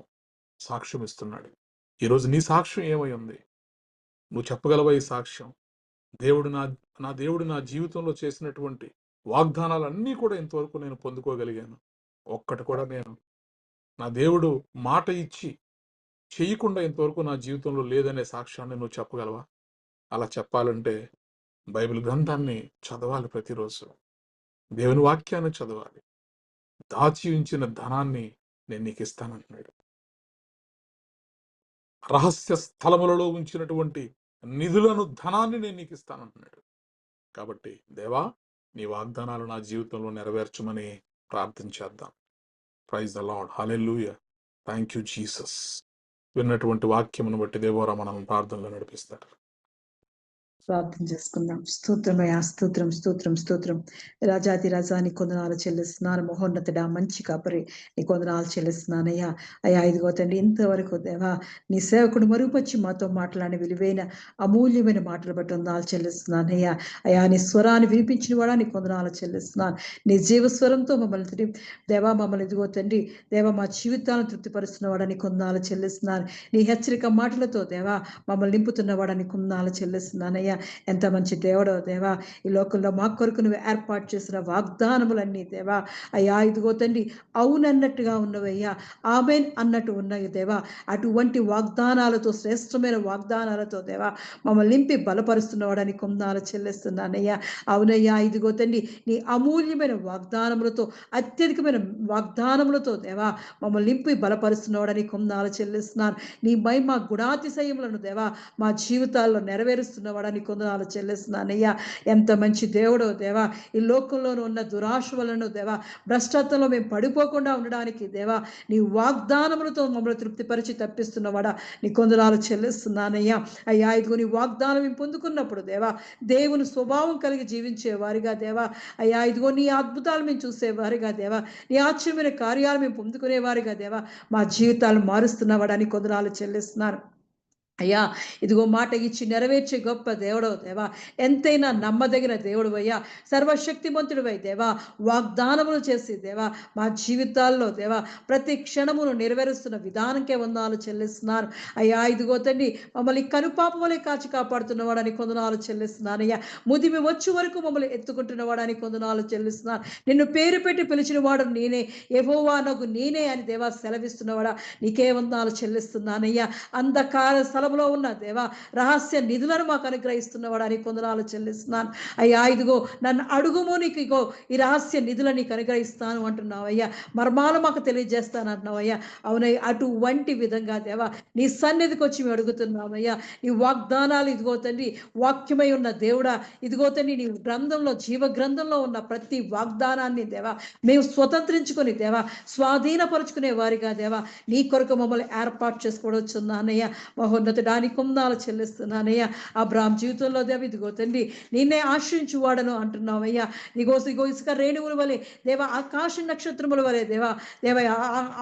B: సాక్ష్యం ఇస్తున్నాడు. ఈరోజు నీ సాక్ష్యం ఏమై ఉంది? నువ్వు చెప్పగలవా ఈ సాక్ష్యం? నా దేవుడు నా జీవితంలో చేసినటువంటి వాగ్దానాలన్నీ కూడా ఇంతవరకు నేను పొందుకోగలిగాను. ఒక్కటి కూడా నేను నా దేవుడు మాట ఇచ్చి చేయకుండా ఇంతవరకు నా జీవితంలో లేదనే సాక్ష్యాన్ని నువ్వు చెప్పగలవా? అలా చెప్పాలంటే బైబిల్ గ్రంథాన్ని చదవాలి. ప్రతిరోజు దేవుని వాక్యాన్ని చదవాలి. దాచి ఉంచిన ధనాన్ని నేను నీకు ఇస్తానంటున్నాడు. రహస్య స్థలములలో ఉంచినటువంటి నిధులను, ధనాన్ని నేను నీకు ఇస్తానంటున్నాడు. కాబట్టి దేవా, నీ వాగ్దానాలు నా జీవితంలో నెరవేర్చమని ప్రార్థన చేద్దాం. Praise the lord, hallelujah. Thank you Jesus. విన్నటువంటి వాక్యమును బట్టి దేవరా మనం ప్రార్థనలో నడిపిస్తారు.
A: ప్రార్థన చేసుకుందాం. స్తోత్రమయ్యా, స్తోత్రం స్తోత్రం స్తోత్రం. రాజాది రాజా నీ కొందనాలు చెల్లిస్తున్నాను. మహోన్నతుడా, మంచి కాపరి, నీ కొందనాలు చెల్లిస్తున్నానయ్యా. అయ్యా ఇదిగో తండ్రి, ఇంతవరకు దేవా నీ సేవకుడు మరుగుపరిచి మాతో మాట్లాడిన విలువైన అమూల్యమైన మాటలు బట్టి వందనాలు చెల్లిస్తున్నానయ్యా. అయ్యా నీ స్వరాన్ని వినిపించిన వాడా నీ కొందనాలు చెల్లిస్తున్నాను. నీ జీవస్వరంతో మమ్మల్ని దేవా ఇదిగో తండ్రి దేవా మా జీవితాలను తృప్తిపరుస్తున్నవాడా నీ కొందనాలు చెల్లిస్తున్నాను. నీ హెచ్చరిక మాటలతో దేవా మమ్మల్ని నింపుతున్నవాడా నీ కొందనాలు చెల్లిస్తున్నానయ్యా. ఎంత మంచి దేవుడో దేవా. ఈ లోకంలో మా కొరకు నువ్వు ఏర్పాటు చేసిన వాగ్దానములన్నీ దేవా అయ్యా ఇదిగో తండ్రి అవునన్నట్టుగా ఉన్నవయ్యా, ఆమెన్ అన్నట్టు ఉన్నాయి దేవా. అటువంటి వాగ్దానాలతో, శ్రేష్టమైన వాగ్దానాలతో దేవా మమ్మల్ని నింపి బలపరుస్తున్నవాడని కొందాలు చెల్లిస్తున్నానయ్యా. అవునయ్యా ఇదిగో తండ్రి నీ అమూల్యమైన వాగ్దానములతో, అత్యధికమైన వాగ్దానములతో దేవా మమ్మల్ని నింపి బలపరుస్తున్నవాడని కొందాలు చెల్లిస్తున్నాను. నీ మహిమ గుణాతిశయములను దేవా మా జీవితాల్లో నెరవేరుస్తున్నవాడని కొందనాలు చెల్లిస్తున్నానయ్యా. ఎంత మంచి దేవుడో దేవా. ఈ లోకంలోనూ ఉన్న దురాశ వలన దేవా, భ్రష్టత్వంలో మేము పడిపోకుండా ఉండడానికి దేవా నీ వాగ్దానములతో మమ్మల్ని తృప్తిపరిచి తప్పిస్తున్నవాడా నీ కొందనాలు చెల్లిస్తున్నానయ్యా. అయ్యా ఇదిగో నీ వాగ్దానం మేము పొందుకున్నప్పుడు దేవా దేవుని స్వభావం కలిగి జీవించేవారిగా దేవా అయ్యా ఇదిగో నీ అద్భుతాలు మేము చూసేవారిగా దేవా, నీ ఆశ్చర్యమైన కార్యాలు మేము పొందుకునేవారిగా దేవా మా జీవితాలు మారుస్తున్నవాడా నీ కొందనాలు చెల్లిస్తున్నారు. అయ్యా ఇదిగో మాట ఇచ్చి నెరవేర్చే గొప్ప దేవుడవు దేవా, ఎంతైనా నమ్మదగిన దేవుడు అయ్యా, సర్వశక్తిమంతుడివై దేవా, వాగ్దానములు చేసి దేవా మా జీవితాల్లో దేవా ప్రతి క్షణమును నెరవేరుస్తున్న విధానంకే వందనాలు చెల్లిస్తున్నారు. అయ్యా ఇదిగో తండ్రి మమ్మల్ని కనుపాపములే కాచి కాపాడుతున్నవాడని కొందనాలు చెల్లిస్తున్నానయ్యా. ముదిమి వచ్చే వరకు మమ్మల్ని ఎత్తుకుంటున్నవాడని కొందనాలు చెల్లిస్తున్నారు. నిన్ను పేరు పెట్టి పిలిచిన వాడు నేనే, యెహోవా నగు నేనే అని దేవా సెలవిస్తున్నవాడా నీకే వందనాలు చెల్లిస్తున్నానయ్యా. అంధకార స్థలం స్థలంలో ఉన్న దేవా రహస్య నిధులను మాకు అనుగ్రహిస్తున్నవాడా నీ కొందనాలు చెల్లిస్తున్నాను అయ్యా. ఇదిగో నన్ను అడుగుము, నీకు ఇగో ఈ రహస్య నిధులను నీకు అనుగ్రహిస్తాను అంటున్నావు అయ్యా. మర్మాలు మాకు తెలియజేస్తాను అంటున్నావు అయ్యా. అవునయ్య, అటువంటి విధంగా దేవా నీ సన్నిధికి వచ్చి మేము అడుగుతున్నామయ్యా. నీ వాగ్దానాలు ఇదిగో తండ్రి వాక్యమై ఉన్న దేవుడా, ఇదిగో తండ్రి నీ గ్రంథంలో జీవ గ్రంథంలో ఉన్న ప్రతి వాగ్దానాన్ని దేవా మేము స్వతంత్రించుకొని దేవా స్వాధీనపరుచుకునే వారిగా దేవా నీ కొరకు మమ్మల్ని ఏర్పాటు చేసుకోవచ్చున్నానయ్యా. మహోన్నతుడానికి కుందాలు చెల్లిస్తున్నానయ్యా. అబ్రాహాం జీవితంలో దేవ ఇదిగో తండ్రి నిన్నే ఆశ్రయించువాడను అంటున్నావయ్యా. ఇగో ఇసుక రేణువుల వలె దేవ ఆకాశ నక్షత్రముల వలె దేవా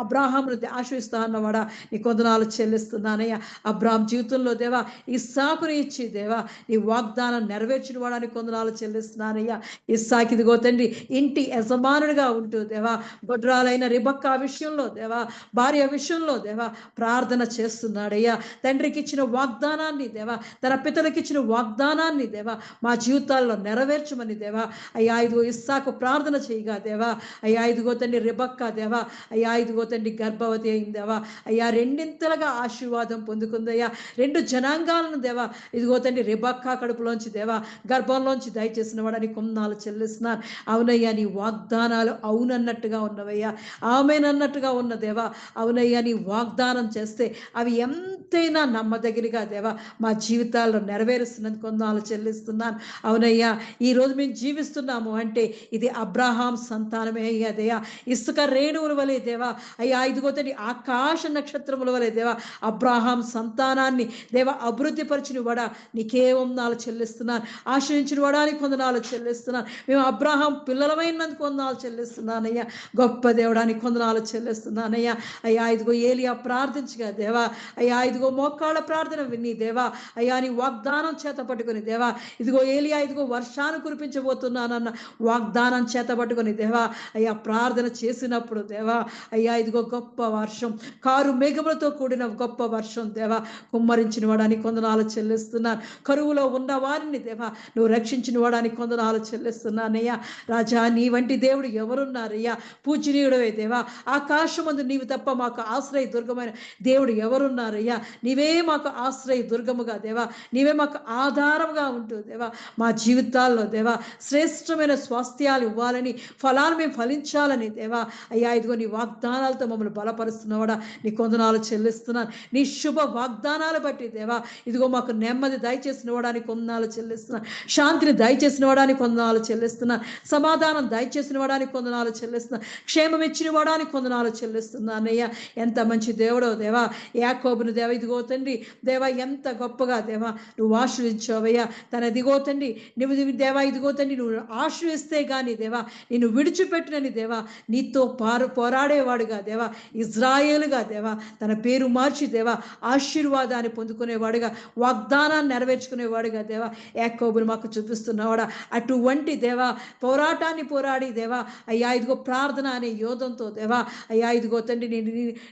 A: అబ్రాహామును ఆశ్రయిస్తా అన్నవాడా నీ కొందనాలు చెల్లిస్తున్నానయ్యా. అబ్రాహాం జీవితంలో దేవా ఇస్సాకుని ఇచ్చి దేవా నీ వాగ్దానం నెరవేర్చిన వాడానికి కొందనాలు చెల్లిస్తున్నానయ్యా. ఇస్సాకు ఇదిగో తండ్రి ఇంటి యజమానుడిగా ఉంటూ దేవా గొడ్రాలైన రిబక్కా విషయంలో దేవా భార్య విషయంలో దేవా ప్రార్థన చేస్తున్నాడయ్యా. తండ్రికి ఇచ్చిన వాగ్దానాన్ని దేవా తన పితలకి ఇచ్చిన వాగ్దానాన్ని దేవా మా జీవితాల్లో నెరవేర్చమని దేవా అయ్యా ఇదిగో ఇస్సాకు ప్రార్థన చేయగా దేవా అయ్యా ఇదిగో తండ్రి రిబక్కా దేవా అయ్యా ఇదిగో తండ్రి గర్భవతి అయిందేవా అయ్యా రెండింతలుగా ఆశీర్వాదం పొందుకుందయ్యా. 2 జనాంగాలను దేవా ఇదిగో తండ్రి రిబక్కా కడుపులోంచి దేవా గర్భంలోంచి దయచేసిన వాడని కొందనాలు చెల్లిస్తున్నారు. అవునయ్యా నీ వాగ్దానాలు అవునన్నట్టుగా ఉన్నవయ్యా, ఆమెనన్నట్టుగా ఉన్న దేవా. అవునయ్యా నీ వాగ్దానం చేస్తే అవి ఎంతైనా నమ్మదగినగా దేవా మా జీవితాల్లో నెరవేరుస్తున్నందుకు కొందనాలు చెల్లిస్తున్నాను. అవునయ్యా ఈరోజు మేము జీవిస్తున్నాము అంటే ఇది అబ్రాహాం సంతానమే అయ్యా దేవా. ఇసుక రేణువుల వలె దేవా అయ్యా ఇదిగో తండ్రి ఆకాశ నక్షత్రముల వలె దేవా అబ్రాహాం సంతానాన్ని దేవా అభివృద్ధి పరిచిన వాడా నీకే వందనాలు చెల్లిస్తున్నాను. ఆశ్రయించిన వాడానికి కొందనాలు చెల్లిస్తున్నాను. మేము అబ్రాహాం పిల్లలమైనందుకు వందనాలు చెల్లిస్తున్నానయ్యా. గొప్ప దేవుడానికి కొందనాలు చెల్లిస్తున్నానయ్యా. అయ్యా ఇదిగో ఏలియా ప్రార్థించగా దేవా అయ్యా ఇదిగో మోకాళ్ళ ప్రార్థన విని దేవా అయ్యా నీ వాగ్దానం చేత పట్టుకుని దేవా ఇదిగో ఏలియా ఇదిగో వర్షాన్ని కురిపించబోతున్నానన్న వాగ్దానం చేత పట్టుకుని దేవా అయ్యా ప్రార్థన చేసినప్పుడు దేవా అయ్యా ఇదిగో గొప్ప వర్షం కారు మేఘములతో కూడిన గొప్ప వర్షం దేవా కుమ్మరించిన వాడానికి కొందనాలు చెల్లిస్తున్నాను. కరువులో ఉన్న వారిని దేవా నువ్వు రక్షించిన వాడానికి కొందనాలు చెల్లిస్తున్నానయ్యా. రాజా నీ వంటి దేవుడు ఎవరున్నారయ్యా? పూజనీయుడవే దేవా ఆకాశమందు నీవు తప్ప మాకు ఆశ్రయ దుర్గమైన దేవుడు ఎవరున్నారయ్యా? నీవే మాకు ఆశ్రయ దుర్గముగా దేవా నీవే మాకు ఆధారముగా ఉంటూ దేవా మా జీవితాల్లో దేవా శ్రేష్టమైన స్వాస్థ్యాలు ఇవ్వాలని ఫలాలు మేము ఫలించాలని దేవా అయ్యా ఇదిగో నీ వాగ్దానాలతో మమ్మల్ని బలపరుస్తున్నవాడా నీ కొందనాలు చెల్లిస్తున్నాను. నీ శుభ వాగ్దానాలు బట్టి దేవా ఇదిగో మాకు నెమ్మది దయచేసిన వాడానికి కొందనాలు చెల్లిస్తున్నాను. శాంతిని దయచేసిన వాడానికి కొందనాలు చెల్లిస్తున్నాను. సమాధానం దయచేసిన వాడానికి కొందనాలు చెల్లిస్తున్నాను. క్షేమం ఇచ్చిన వాడానికి కొందనాలు చెల్లిస్తున్నానయ్యా. ఎంత మంచి దేవుడో దేవా. యాకోబును దేవ ఇదిగో తండ్రి దేవా ఎంత గొప్పగా దేవా నువ్వు ఆశ్రయించావయ్యా. తన ఇదిగో తండ్రి నువ్వు దేవా ఇదిగో తండ్రి నువ్వు ఆశ్రయిస్తే కానీ దేవా నిన్ను విడిచిపెట్టినని దేవా నీతో పోరాడేవాడుగా దేవా ఇజ్రాయేలుగా దేవా తన పేరు మార్చి దేవా ఆశీర్వాదాన్ని పొందుకునేవాడుగా వాగ్దానాన్ని నెరవేర్చుకునేవాడుగా దేవా యాకోబును మాకు చూపిస్తున్నవాడా. అటువంటి దేవా పోరాటాన్ని పోరాడి దేవా అయ్యా ఇదిగో ప్రార్థన అనే యోధంతో దేవా అయ్యా ఇదిగో తండ్రి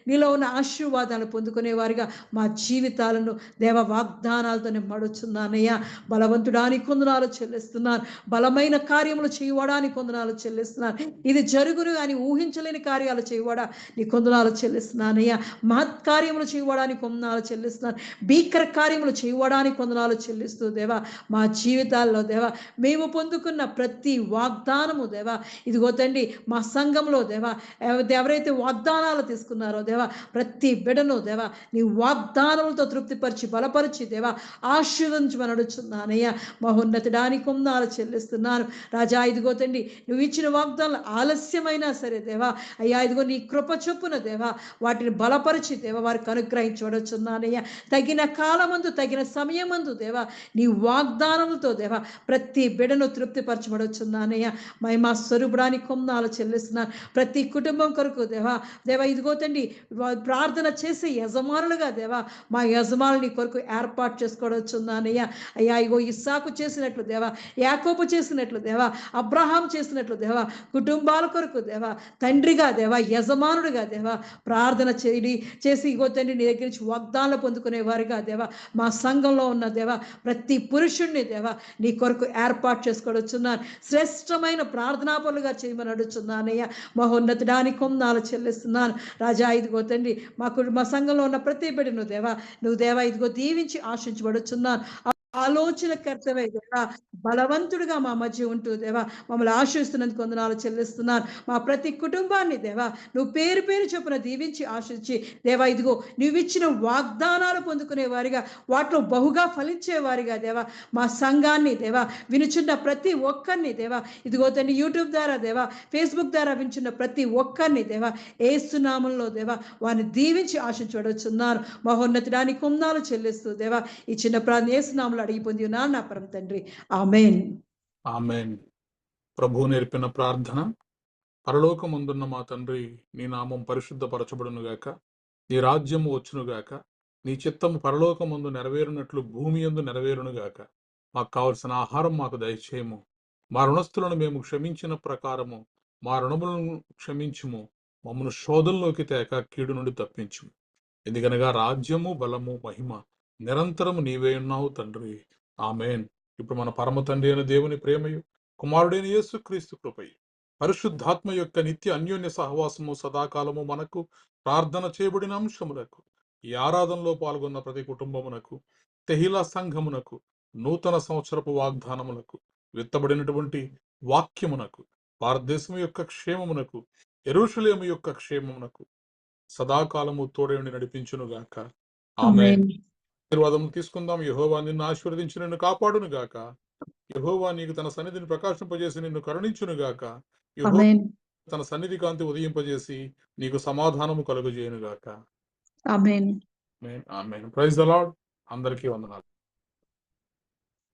A: నీలో ఉన్న ఆశీర్వాదాలు పొందుకునేవారిగా మా జీవితాలను దేవ వాగ్దానాలతో నేను మడుచున్నానయ్యా. బలవంతుడానికి కొందనాలు చెల్లిస్తున్నాను. బలమైన కార్యములు చేయడానికి కొందనాలు చెల్లిస్తున్నాను. ఇది జరుగును అని ఊహించలేని కార్యాలు చేయవాడా నీ కొందనాలు చెల్లిస్తున్నానయ్యా. మహత్ కార్యములు చేయడానికి కొందనాలు చెల్లిస్తున్నాను. భీకర కార్యములు చేయడానికి కొందనాలు చెల్లిస్తూ దేవా మా జీవితాల్లో దేవా మేము పొందుకున్న ప్రతి వాగ్దానము దేవా ఇదిగో తండ్రి మా సంఘంలో దేవా ఎవరైతే వాగ్దానాలు తీసుకున్నారో దేవా ప్రతి బిడను దేవా నీ వాగ్దానములతో తృప్తిపరిచి బలపరిచి దేవా ఆశీర్వదించమని అడుగుతున్నానయ్యా. మహోన్నతుడానికి కొందనాలు చెల్లిస్తున్నాను. రాజా ఇదిగో తండ్రి నువ్వు ఇచ్చిన వాగ్దానాలు ఆలస్యమైనా సరే దేవా అయ్యా ఇదిగో నీ కృప చొప్పున దేవా వాటిని బలపరిచి దేవా వారికి అనుగ్రహించబడుచున్నానయ్యా. తగిన కాలమందు తగిన సమయమందు దేవా నీ వాగ్దానములతో దేవా ప్రతి బిడను తృప్తిపరచబడుచున్నానయ్యా. మహిమా స్వరూపుడానికి కొందనాలు చెల్లిస్తున్నాను. ప్రతి కుటుంబం కొరకు దేవా ఇదిగో తండ్రి ప్రార్థన చేసే యజమానులుగా దేవా మా యజమానుని కొరకు ఏర్పాటు చేసుకోవచ్చున్నానయ్యా. అయ్యా ఇగో ఇస్సాకు చేసినట్లు దేవా యాకోబు చేసినట్లు దేవా అబ్రహాం చేసినట్లు దేవా కుటుంబాల కొరకు దేవా తండ్రిగా దేవా యజమానుడిగా దేవా ప్రార్థన చేసి ఇగో తండ్రి నీ దగ్గర నుంచి వాగ్దానాలు పొందుకునే వారిగా దేవా మా సంఘంలో ఉన్న దేవా ప్రతి పురుషుణ్ణి దేవా నీ కొరకు ఏర్పాటు చేసుకోవచ్చున్నాను. శ్రేష్టమైన ప్రార్థనా పనులుగా చేయమని అడుగుతున్నానయ్యా. మహోన్నతుడానికి కొందనాలు చెల్లిస్తున్నాను. రాజా ఇదిగో తండ్రి మా సంఘంలో ఉన్న ప్రతి బిడ్డను దేవా నువ్వు దేవా ఇదిగో దీవించి ఆశించబడుచున్నాను. ఆలోచనకర్తవై దేవా, బలవంతుడిగా మా మధ్య ఉంటూ దేవా మమ్మల్ని ఆశిస్తున్నందుకు వందనాలు చెల్లిస్తున్నాను. మా ప్రతి కుటుంబాన్ని దేవా నువ్వు పేరు పేరు చొప్పున దీవించి ఆశించి దేవా ఇదిగో నువ్వు ఇచ్చిన వాగ్దానాలు పొందుకునే వారిగా, వాటిలో బహుగా ఫలించే వారిగా దేవా మా సంఘాన్ని దేవా, వినుచున్న ప్రతి ఒక్కరిని దేవా ఇదిగో తండ్రి యూట్యూబ్ ద్వారా దేవా, ఫేస్బుక్ ద్వారా వినుచున్న ప్రతి ఒక్కరిని దేవా యేసు నామములో దేవా వారిని దీవించి ఆశించబడుచున్నాను. మహోన్నతుడానికి వందనాలు చెల్లిస్తూ దేవా ఈ చిన్న ప్రార్థన యేసు నామములో అడిగి పొంది ఉన్నాను నా పరమ తండ్రి, ఆమేన్.
B: ఆమేన్. ప్రభువు నేర్పిన ప్రార్థన. పరలోకమందున్న మా తండ్రి, నీ నామం పరిశుద్ధపరచబడునుగాక, నీ రాజ్యము వచ్చునుగాక, నీ చిత్తము పరలోకమందు నెరవేరునట్లు భూమి యందు నెరవేరునుగాక. మాకు కావలసిన ఆహారం మాకు దయచేయము. మా రుణస్థులను మేము క్షమించిన ప్రకారము మా రుణములను క్షమించుము. మమ్మను శోధంలోకి తేక కీడు నుండి తప్పించుము. ఎందుకనగా రాజ్యము, బలము, మహిమ నిరంతరము నీవే ఉన్నావు తండ్రి, ఆమేన్. ఇప్పుడు మన పరమ తండ్రి అయిన దేవుని ప్రేమయు, కుమారుడైన యేసుక్రీస్తు కృపయు, పరిశుద్ధాత్మ యొక్క నిత్య అన్యోన్య సహవాసము సదాకాలము మనకు, ప్రార్థన చేయబడిన అంశములకు, ఈ ఆరాధనలో పాల్గొన్న ప్రతి కుటుంబమునకు, తెహిలా సంఘమునకు, నూతన సంవత్సరపు వాగ్దానములకు, విత్తబడినటువంటి వాక్యమునకు, భారతదేశం యొక్క క్షేమమునకు, యెరూషలేము యొక్క క్షేమమునకు సదాకాలము తోడేండి నడిపించునుగాక, ఆమేన్. ఆశీర్వాదము తీసుకుందాం. యెహోవా నిన్ను ఆశీర్వదించి నిన్ను కాపాడును గాక. యెహోవా నీకు తన సన్నిధిని ప్రకాశింపజేసి నిన్ను కరుణించును గాక. యెహోవా
A: ఆమేన్.
B: తన సన్నిధి కాంతి ఉదయింపజేసి నీకు సమాధానము కలుగజేయును గాక.
A: Amen.
B: Amen. Amen. Praise the lord. అందరికీ వందనాలు.